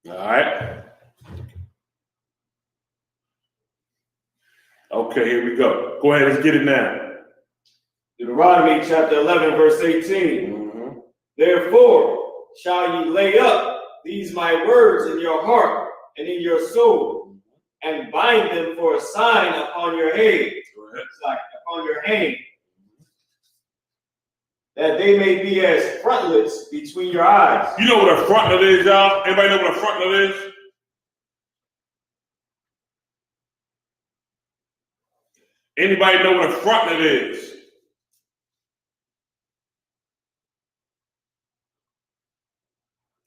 All right. Okay, here we go. Go ahead, let's get it now. Deuteronomy chapter 11, verse 18. Mm-hmm. Therefore shall ye lay up these my words in your heart and in your soul, and bind them for a sign upon your head. It's like upon your hand. That they may be as frontlets between your eyes. You know what a frontlet is, y'all? Anybody know what a frontlet is? Anybody know what a frontlet is?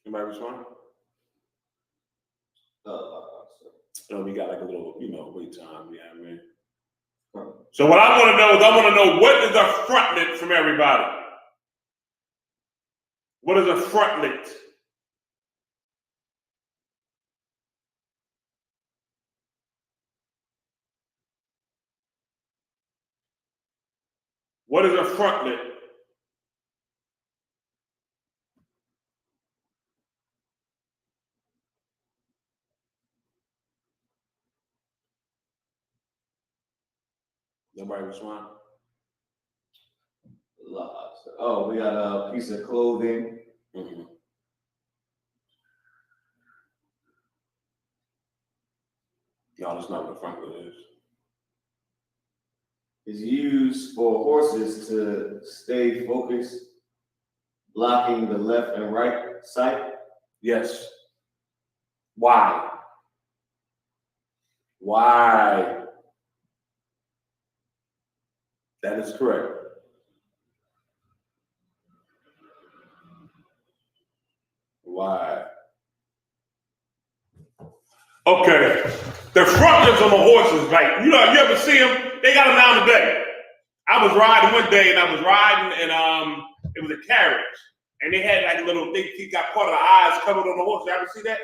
Anybody respond? We got like a little, wait time. Yeah, I mean. So what I want to know is what is a frontlet from everybody? What is a frontlet? What is a frontlet? Nobody respond? Oh, we got a piece of clothing. Mm-hmm. No, that's not what a frontlet is. Is used for horses to stay focused, blocking the left and right sight. Yes. Why? Why? That is correct. Why? Okay. The frontlets on the horses, like, you ever see them? They got them down today. I was riding one day and it was a carriage. And they had like a little thing, he got part of the eyes covered on the horse. You ever see that?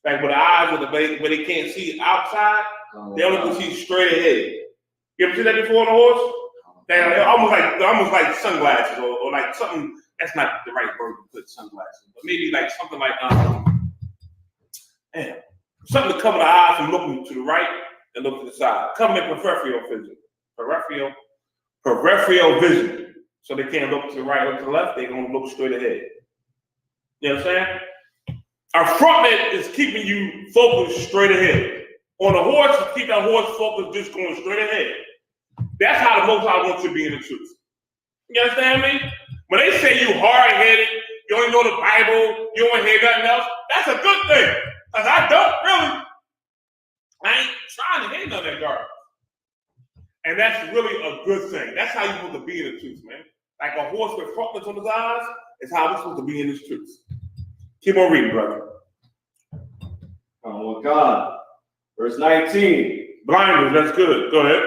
Like with the eyes where they can't see outside, they only can see straight ahead. You ever see that before on a horse? They're almost like sunglasses or like something. That's not the right word to put sunglasses, but maybe like something like something to cover the eyes from looking to the right and look to the side. Covering their peripheral vision. Peripheral vision. So they can't look to the right or to the left, they're gonna look straight ahead. You know what I'm saying? Our frontlet is keeping you focused straight ahead. On a horse, keep that horse focused, just going straight ahead. That's how the Most High wants you to be in the truth. You understand me? When they say you hard-headed, you only know the Bible, you don't hear nothing else, that's a good thing. Because I ain't trying to hear none of that garbage. And that's really a good thing. That's how you're supposed to be in the truth, man. Like a horse with frontlets on his eyes is how we're supposed to be in this truth. Keep on reading, brother. Oh, God. Verse 19. Blinders, that's good. Go ahead.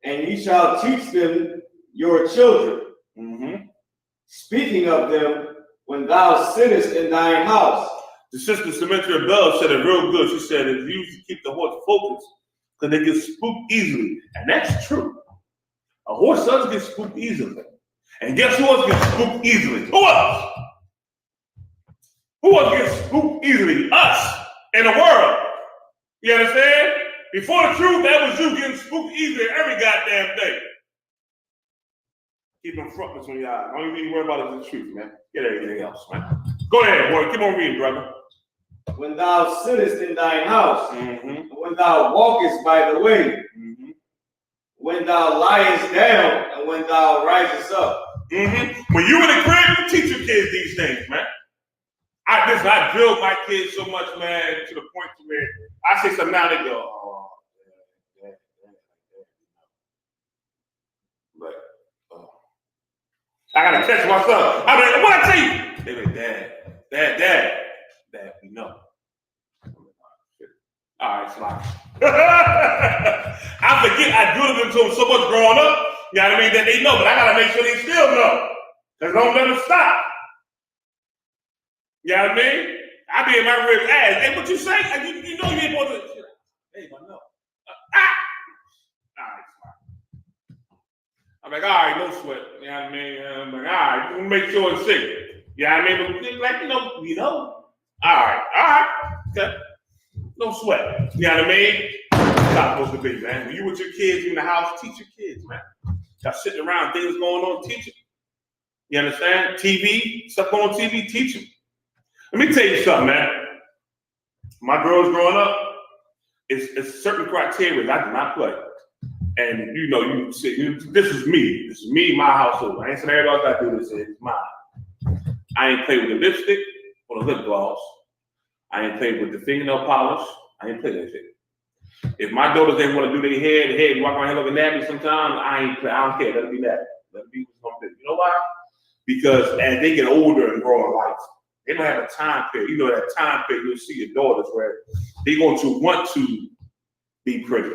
And ye shall teach them your children, speaking of them when thou sittest in thine house. The sister Symmetria Bell said it real good. She said it's used to keep the horse focused because they get spooked easily. And that's true. A horse does get spooked easily. And guess who else gets spooked easily? Who else? Who else gets spooked easily? Us in the world. You understand? Before the truth, that was you getting spooked easily every goddamn day. Keep them frontlets on your eyes. The only thing you worry about is the truth, man. Get everything else, man. Go ahead, boy. Keep on reading, brother. When thou sittest in thine house, when thou walkest by the way, when thou liest down, and when thou risest up. When you in the crib, teach your kids these things, man. I drilled my kids so much, man, to the point to where I say something now, they go, oh, yeah. Like, oh. I gotta catch myself. I'm like, what I tell you? They like, Dad, we know. All right, slide. I forget I drilled them to them so much growing up, you know what I mean, that they know, but I gotta make sure they still know. Because don't let them stop. You know what I mean? I be in my real ass. Hey, what you say? You know you ain't supposed to. Hey, I know. All right, fine. I'm like, all right, no sweat. You know what I mean? I'm like, all right, we'll make sure it's safe. You know what I mean? But like, you know. All right. Okay. No sweat. You know what I mean? That's how it's supposed to be, man. When you with your kids in the house, teach your kids, man. Y'all sitting around, things going on, teach them. You understand? TV, stuff going on TV, teach them. Let me tell you something, man. My girls growing up, it's certain criteria I do not play. And you say, this is me. This is me, my household. I ain't saying everybody else got to do this. It's mine. I ain't play with the lipstick or the lip gloss. I ain't play with the fingernail polish. I ain't play that shit. If my daughters they want to do their hair, walk around here looking nappy sometimes, I don't care. Let it be nappy. Let it be what's gonna be. You know why? Because as they get older and grow in life, they don't have a time period. You know that time period you'll see your daughters where they're going to want to be pretty.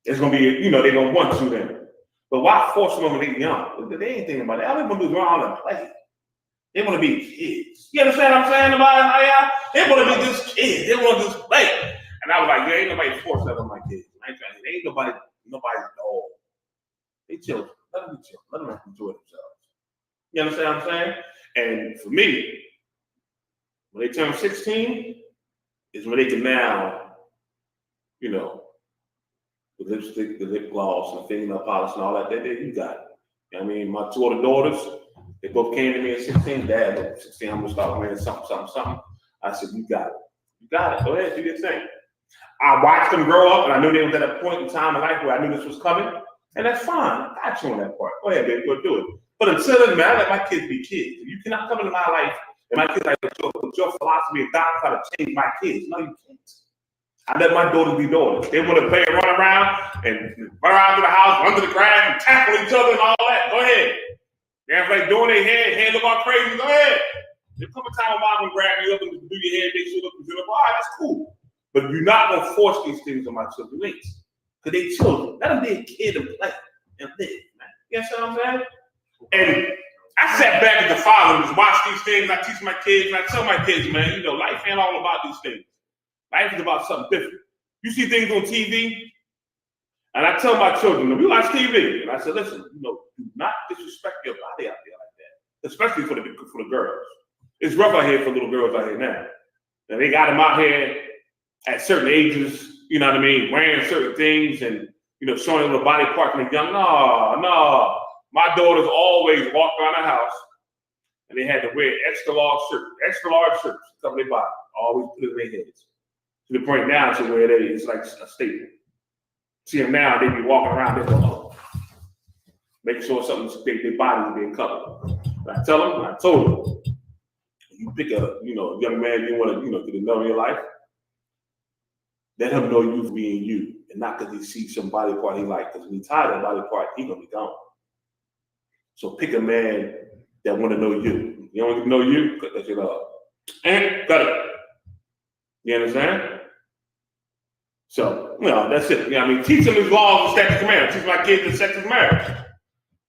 It's gonna be, you know, they're gonna want to then. But why force them when they're young? They ain't thinking about it. All they want to do is run out and play. They want to be kids. You understand what I'm saying about it? They want to be just kids. They want to just play. And I was like, yeah, ain't nobody forced that on my kids. Ain't nobody's dog. They chill. Let them be chill. Let them enjoy themselves. You understand what I'm saying? And for me, when they turn 16, is when they can now, you know, the lipstick, the lip gloss, and fingernail polish, and all that. You got it. You know what I mean, my two other daughters, they both came to me at 16. Dad, at 16, I'm gonna start wearing something. I said, you got it. You got it. Go ahead, do your thing. I watched them grow up, and I knew they was at a point in time in life where I knew this was coming, and that's fine. I got you on that part. Go ahead, baby, go do it. But until then, man, I let my kids be kids. You cannot come into my life and my kids like your philosophy and doctrine try to change my kids. No, you can't. I let my daughters be daughters. They want to play and run around and run around to the house, run to the grass, and tackle each other and all that. Go ahead. They're like doing their hair look all crazy. Go ahead. There's come a time when mom will grab you up and do your hair, make sure you look presentable. All right, that's cool. But you're not going to force these things on my children. Because they children. Let them be a kid and play and live, man. You understand what I'm saying? And I sat back as the father and just watched these things. I teach my kids and I tell my kids, man, you know, life ain't all about these things. Life is about something different. You see things on TV, and I tell my children, we watch TV, and I said, listen, you know, do not disrespect your body out there like that, especially for the girls. It's rough out here for little girls out here now. And they got them out here at certain ages, you know what I mean, wearing certain things and, you know, showing a little body part when they're young. No. My daughters always walked around the house, and they had to wear extra large shirts to cover their body, always put it in their heads. To the point now to where it's like a staple. See them now, they be walking around, they go, making sure their body is being covered. And I told them, you pick a, you know, young man you want to, you know, get to know in your life, let him know you for being you, and not because he sees some body part he like, because when he's tired of that body part, he's gonna be gone. So pick a man that want to know you. You don't know you, cut that shit off. And cut it. You understand? So, you know, that's it. You know what I mean? Teach them his laws and statutes of marriage. Teach my kids the sex of marriage.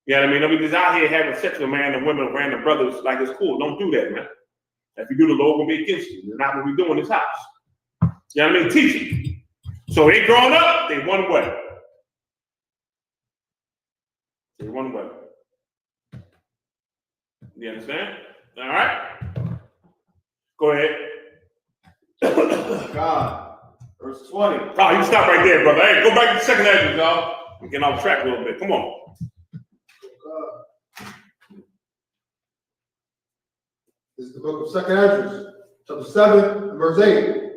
You know what I mean? Don't be just out here having sex with man and women, random brothers, like it's cool. Don't do that, man. If you do, the Lord will be against you. It's not what we do in this house. You know what I mean? Teach them. So they growing up, they one way. You understand? All right? Go ahead. God. Verse 20. Oh, you stop right there, brother. Hey, go back to the second Ezra, y'all. We're getting off track a little bit. Come on. This is the book of 2 Ezra, chapter 7, verse 8.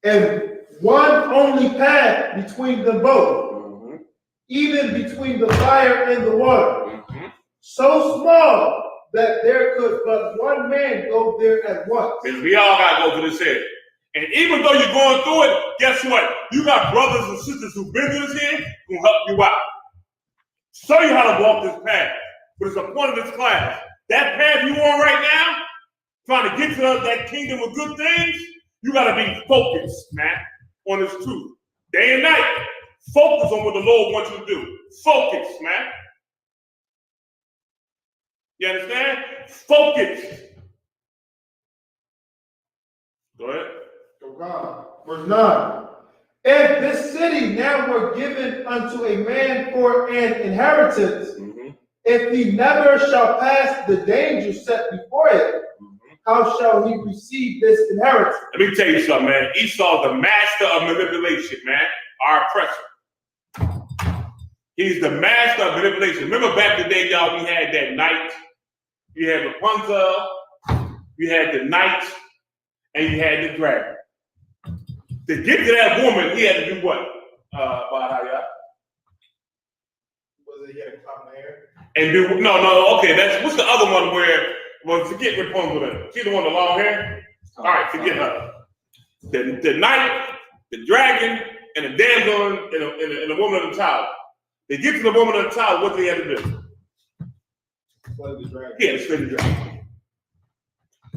And one only path between them both, even between the fire and the water, so small that there could but one man go there at once. And we all got to go through this here. And even though you're going through it, guess what? You got brothers and sisters who've been through this here who help you out. Show you how to walk this path. But it's a point of this class. That path you on right now, trying to get to that kingdom of good things, you got to be focused, man, on this truth. Day and night, focus on what the Lord wants you to do. Focus, man. You understand? Focus. Go ahead. God. Verse 9. And this city now were given unto a man for an inheritance, if he never shall pass the danger set before it, how shall he receive this inheritance? Let me tell you something, man. Esau's the master of manipulation, man. Our oppressor. He's the master of manipulation. Remember back in the day, y'all, we had that knight. You had Rapunzel, you had the knight, and you had the dragon. To get to that woman, he had to do what? Was it he had a common hair? And do okay, that's what's the other one where forget Rapunzel then. She's the one with the long hair. All right, forget her. The knight the dragon, and the damsel and the woman of the tower. They get to the woman of the tower, what do they have to do? He had to slay the dragon.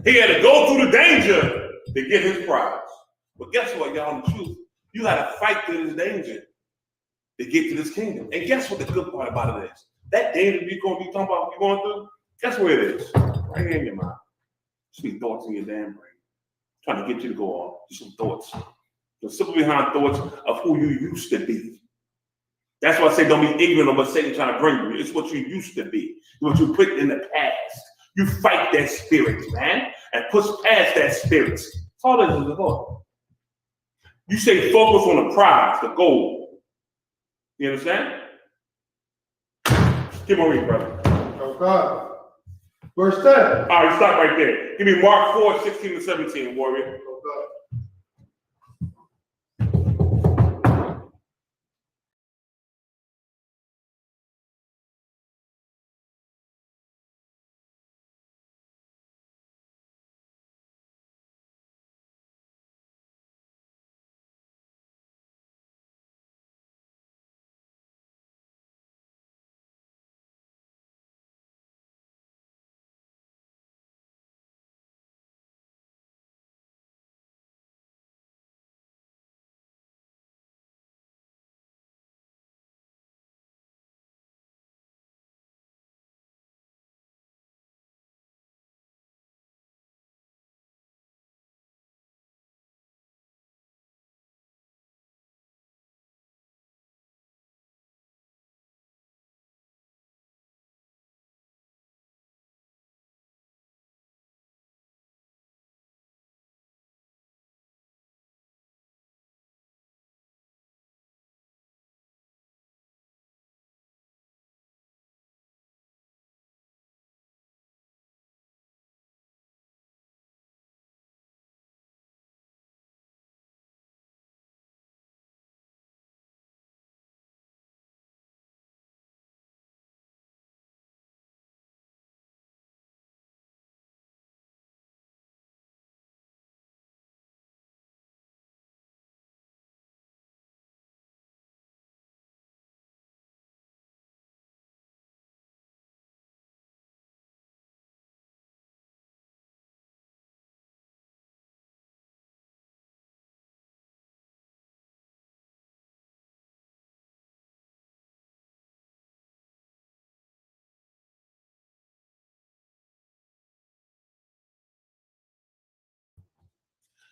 He had to go through the danger to get his prize. But guess what, y'all, in the truth? You got to fight through this danger to get to this kingdom. And guess what the good part about it is? That danger you're going to be talking about what you're going through, guess where it is? Right here in your mind. Just be thoughts in your damn brain. Trying to get you to go off. Just some thoughts. The simple behind thoughts of who you used to be. That's why I say don't be ignorant of what Satan's trying to bring you. It's what you used to be. It's what you put in the past. You fight that spirit, man, and push past that spirit. That's all it is the thought. You say focus on the prize, the goal. You understand? Keep on reading, brother. Okay. Verse 10. All right, stop right there. Give me Mark 4, 16 to 17, warrior. Okay.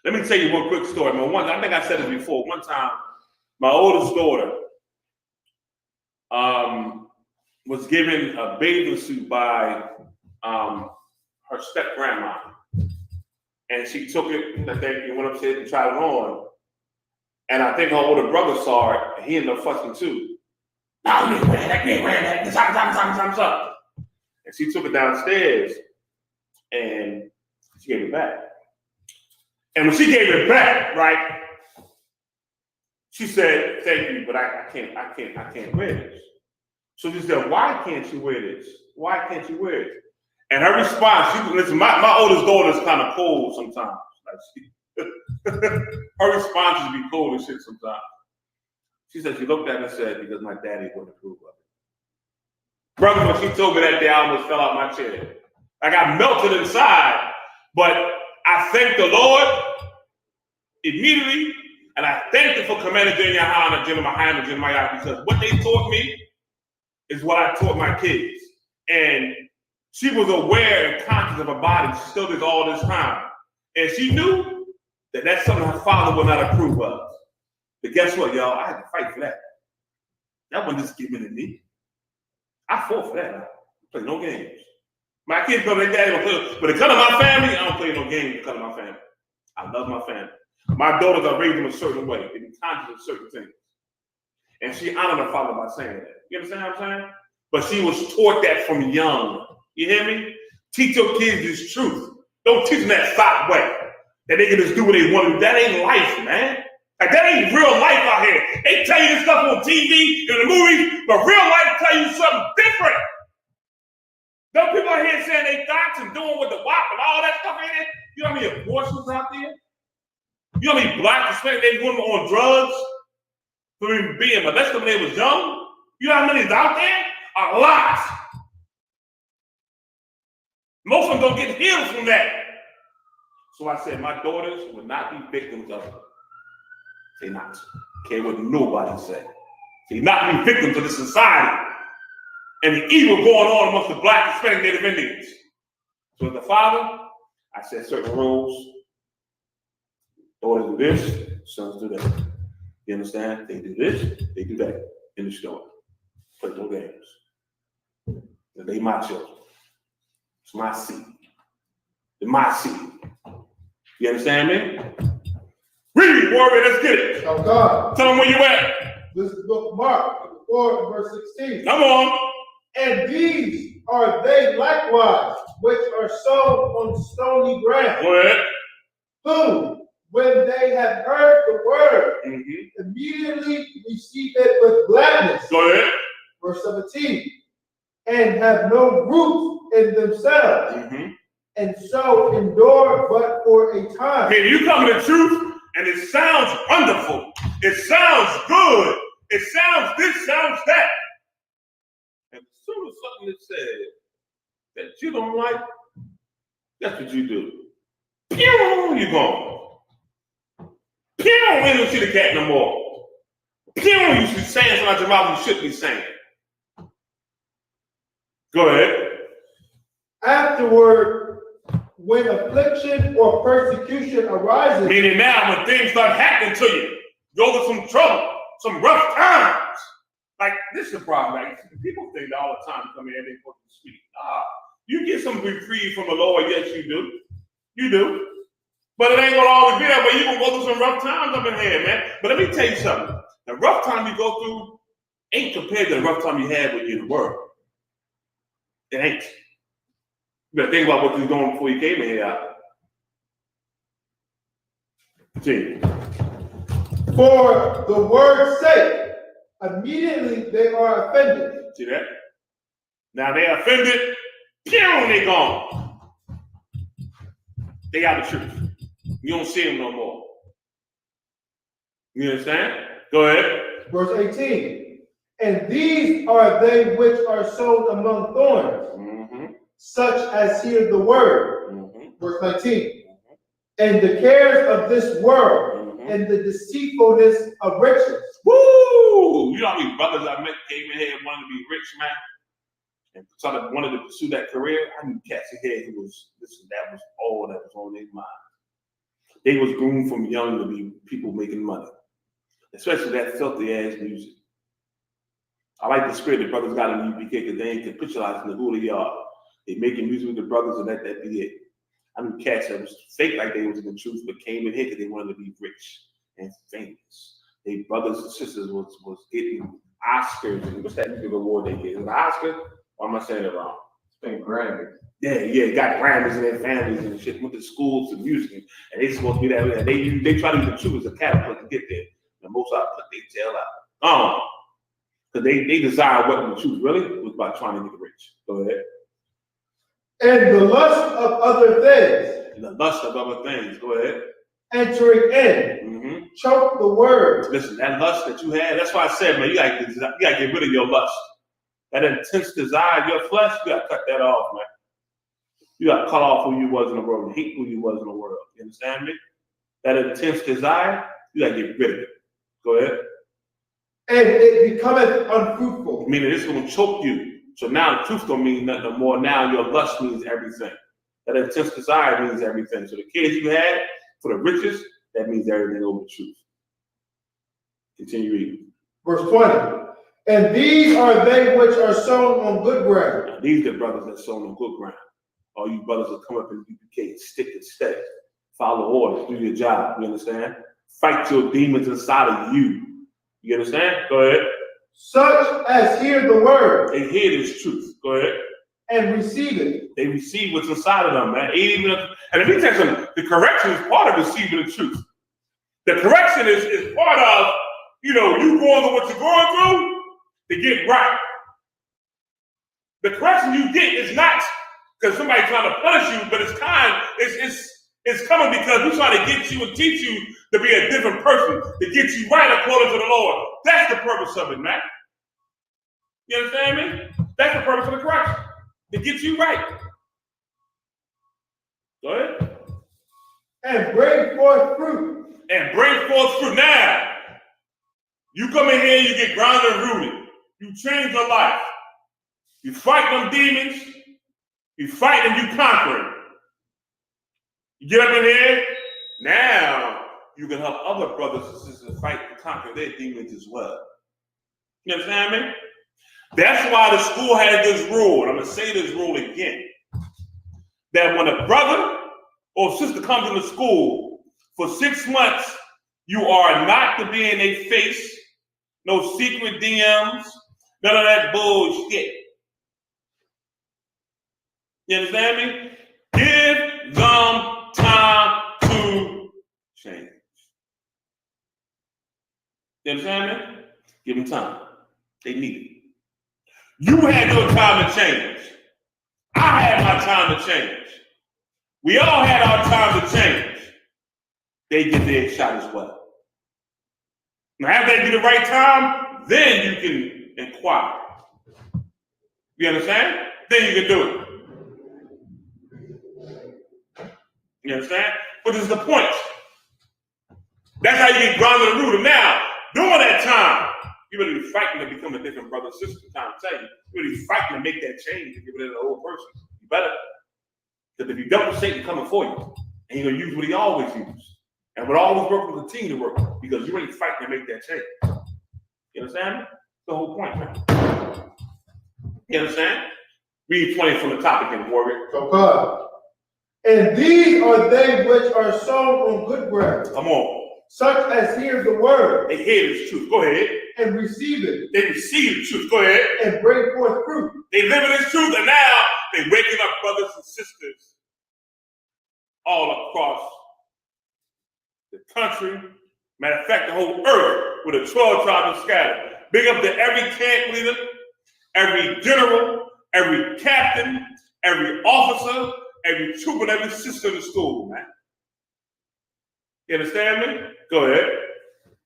Let me tell you one quick story. I think I said it before. One time, my oldest daughter was given a bathing suit by her step-grandma. And she took it, I think, and went upstairs and tried it on. And I think her older brother saw it, and he ended up fussing too. No, you ain't wearing that, you ain't wearing that. Stop. And she took it downstairs, and she gave it back. And when she gave it back, right, she said, "Thank you, but I can't wear this." So she said, "Why can't you wear this? Why can't you wear it?" And her response, listen, my oldest daughter's kind of cold sometimes. Like her response is be cold as shit sometimes. She said she looked at me and said, "Because my daddy wouldn't approve of it." Brother, when she told me that day, I almost fell out my chair. I got melted inside, but I thank the Lord immediately, and I thank them for Commander GEN.YAHANNA, GEN.YAHANNA, because what they taught me is what I taught my kids. And she was aware and conscious of her body. She still is all this time. And she knew that that's something her father would not approve of. But guess what, y'all? I had to fight for that. That wasn't just given to me. I fought for that. I don't play no games. My kids go to their daddy, but to come to my family, I don't play no games to come to my family. I love my family. My daughters are raised in a certain way. They be conscious of certain things. And she honored her father by saying that. You understand what I'm saying? But she was taught that from young. You hear me? Teach your kids this truth. Don't teach them that soft way. That they can just do what they want to do. That ain't life, man. Like, that ain't real life out here. They tell you this stuff on TV, in the movies, but real life tell you something different. Them people out here saying they thoughts and doing with the WAP and all that stuff in it. You know how many abortions out there? You know how many black Hispanic they were on drugs for being molested when they was young? You know how many is out there? A lot. Most of them don't get healed from that. So I said, my daughters will not be victims of it. They not. Care what nobody say. They not be victims of this society and the evil going on amongst the black, Hispanic, Native Indians. So as a father, I set certain rules. Daughters do this, sons do that. You understand? They do this, they do that in the store. Play no games. They my children. It's my seed. They're my seed. You understand me? Read, warrior, let's get it. Oh God. Tell them where you at. This is the book of Mark, 4 and verse 16. Come on. And these are they likewise, which are sown on stony ground. Go ahead. Who, when they have heard the word, immediately receive it with gladness. Go ahead. Verse 17. And have no root in themselves, and so endure but for a time. Hey, you come to the truth, and it sounds wonderful. It sounds good. It sounds this, sounds that. And as soon as something is said that you don't like, that's what you do. Pew, you gone. Pew, we don't see the cat no more. Pew, you should be saying something out your mouth you shouldn't be saying. Go ahead. Afterward, when affliction or persecution arises. Meaning now when things start happening to you, go through some trouble, some rough times. Like, this is the problem. Like, people think that all the time come here and they go to the street. You get some reprieve from the Lord, yes, you do. You do. But it ain't gonna always be that way. You're gonna go through some rough times up in here, man. But let me tell you something. The rough time you go through ain't compared to the rough time you had when you're in the world. It ain't. You better think about what you was doing before you came in here. See. For the word's sake, immediately they are offended. See that? Now they offended, pew, they gone. They got the truth. You don't see them no more. You understand? Go ahead. Verse 18. And these are they which are sown among thorns, such as hear the word. Verse 19. And the cares of this world and the deceitfulness of riches. Woo! You know how many brothers I met came in here and wanted to be rich, man? And started wanted to pursue that career. I knew cats in here who was, listen, that was all that was on their mind. They was groomed from young to be people making money. Especially that filthy ass music. I like the spirit the brothers got in U.P.K. because they ain't capitalizing who they are. They making music with the brothers and let that be it. I knew cats that was fake like they was in the truth, but came in here because they wanted to be rich and famous. They brothers and sisters was getting Oscars and what's that music award they get? Is it an Oscar? Or am I saying it wrong? It's been Grammys. Yeah, got Grammys in their families and shit. Went to schools to music, and they supposed to be that way. They try to use the truth as a catapult to get there. And most of them put their tail out. Because they desired what the truth really was about trying to get rich. Go ahead. And the lust of other things. And the lust of other things. Go ahead. Entering in. Choke the word. Listen, that lust that you had, that's why I said, man, you gotta get rid of your lust. That intense desire of your flesh, you gotta cut that off, man. You gotta cut off who you was in the world and hate who you was in the world. You understand me? That intense desire, you gotta get rid of it. Go ahead. And it becometh unfruitful. Meaning it's gonna choke you. So now the truth don't mean nothing no more. Now your lust means everything. That intense desire means everything. So the kids you had for the riches, that means everything over the truth. Continue reading. Verse 20. And these are they which are sown on good ground. Now, these are the brothers that sown on good ground. All you brothers that come up in U.P.K, stick and stay. Follow orders, do your job. You understand? Fight your demons inside of you. You understand? Go ahead. Such as hear the word. They hear this truth. Go ahead. And receive it. They receive what's inside of them, man. And let me tell you something, the correction is part of receiving the truth. The correction is part of, you going through what you're going through to get right. The correction you get is not because somebody's trying to punish you, but it's It's coming because we try to get you and teach you to be a different person, to get you right according to the Lord. That's the purpose of it, man. You understand me? That's the purpose of the correction, to get you right. Go ahead. And bring forth fruit. And bring forth fruit. Now, you come in here, you get grounded and rooted. You change your life. You fight them demons. You fight and you conquer it. You get up in here, now you can help other brothers and sisters fight and conquer their demons as well. You understand me? That's why the school had this rule, and I'm going to say this rule again, that when a brother or sister comes into school for 6 months, you are not to be in their face, no secret DMs, none of that bullshit. You understand me? Give them time to change. You understand me? Give them time. They need it. You had your time to change. I had my time to change. We all had our time to change. They get their shot as well. Now, after they do the right time, then you can inquire. You understand? Then you can do it. You understand? But this is the point. That's how you get grounded and rooted. Now, during that time, you better be fighting to become a different brother or sister. I'm trying to tell you. You better be fighting to make that change and get rid of the old person. You better. Because if you don't, Satan coming for you. And he's going to use what he always uses. And what always work will continue to work. Because you ain't fighting to make that change. You understand me? That's the whole point, man. You understand? Read 20 from the topic in Warrior. Okay. And these are they which are sown on good ground. Come on. Such as hear the word. They hear this truth. Go ahead. And receive it. They receive the truth. Go ahead. And bring forth fruit. They live in this truth, and now they're waking up brothers and sisters all across the country. Matter of fact, the whole earth with the 12 tribes scattered. Big up to every camp leader, every general, every captain, every officer, every troop, and every sister in the school, man. You understand me? Go ahead.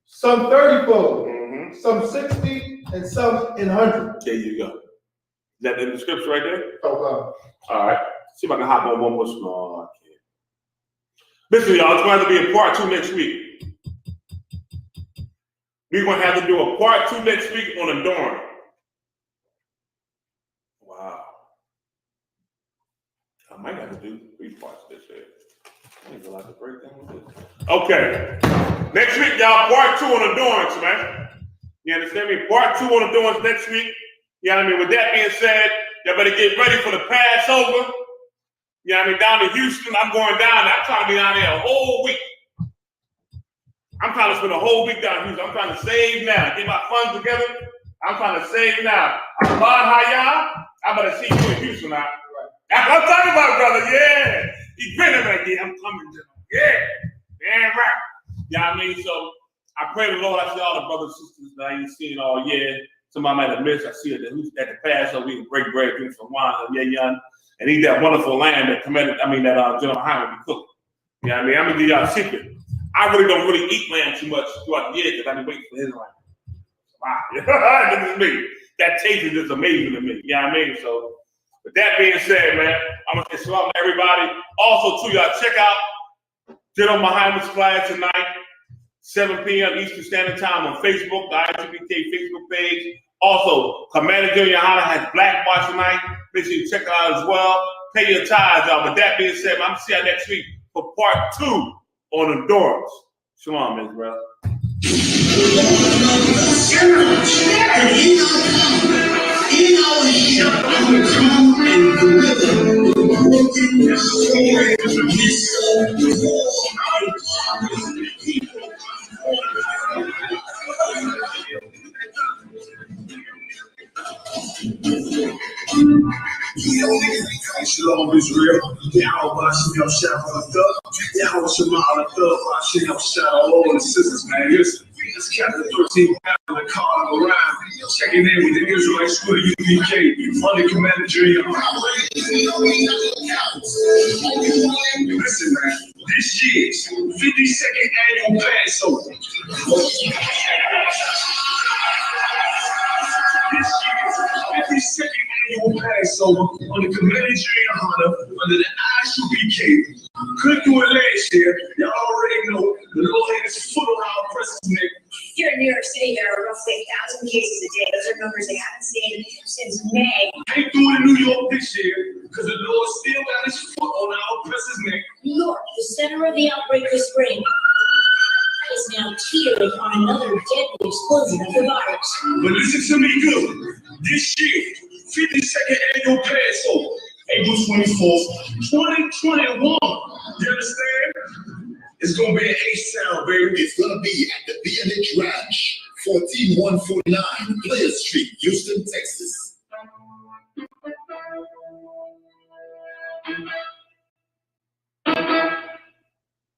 Some 30-fold, some 60, and some in 100. There you go. Is that in the scripture right there? Okay. All right. See if I can hop on one more small. Listen, y'all, it's going to be a part 2 next week. We're going to have to do a part 2 next week on adorning. Wow. I might have to do 3 parts this year. I ain't gonna have to break down with this. Okay. Next week, y'all, part 2 on adorns, man. You understand me? Part 2 on adorns next week. You know what I mean? With that being said, y'all better get ready for the Passover. You know what I mean? Down to Houston, I'm going down there. I'm trying to be down there a whole week. I'm trying to spend a whole week down in Houston. I'm trying to save now. Get my funds together. I'm trying to save now. I better see you in Houston now. That's what I'm talking about, brother. Yeah. He's grinning like, yeah, I'm coming to him. Yeah. Damn right. You know what I mean? So I pray the Lord. I see all the brothers and sisters that I ain't seen all year. Somebody might have missed. I see it at the Passover. We can break bread, drink some wine, and eat that wonderful lamb that General Muhammad be cooking. You know what I mean? I'm going to give y'all a secret. I really don't eat lamb too much throughout the year because I've been waiting for his lamb. Wow. This is me. That taste is just amazing to me. You know what I mean? So, with that being said, man, I'm going to say shalom to everybody. Also, too, y'all check out General Muhammad's class tonight, 7 p.m. Eastern Standard Time on Facebook, the I.S.U.P.K Facebook page. Also, Commander GEN.YAHANNA has Black Watch tonight. Make sure you check it out as well. Pay your tithes, y'all. With that being said, man, I'm going to see y'all next week for part 2 on endurance. Shalom, Israel. Shalom Israel, down by Shem Shout on the thug, down with Shema on the thug, by Shem Shout all the sisters, man. Listen, it's chapter 13, the call around, checking in with the Israelite school of I.S.U.P.K, under Commander GEN.YAHANNA. Listen, man, This year's 52nd annual Passover. This year's 52nd annual Passover on the commemorative GEN.YAHANNA under the I.S.U.P.K. Couldn't do it last year. Y'all already know the Lord had his foot around Preston's neck. Here in New York City, there are roughly 1,000 cases a day. Those are numbers they haven't seen since May. I ain't doing it in New York this year because the Lord still got his foot on our Preston's neck. New York, the center of the outbreak this spring, is now teetering on another deadly explosion of the virus. But listen to me good. This year, 52nd annual Passover, April 24th, 2021. You understand? It's gonna be an H-Town, baby. It's gonna be at the B&H Ranch, 14149 Players Street, Houston, Texas.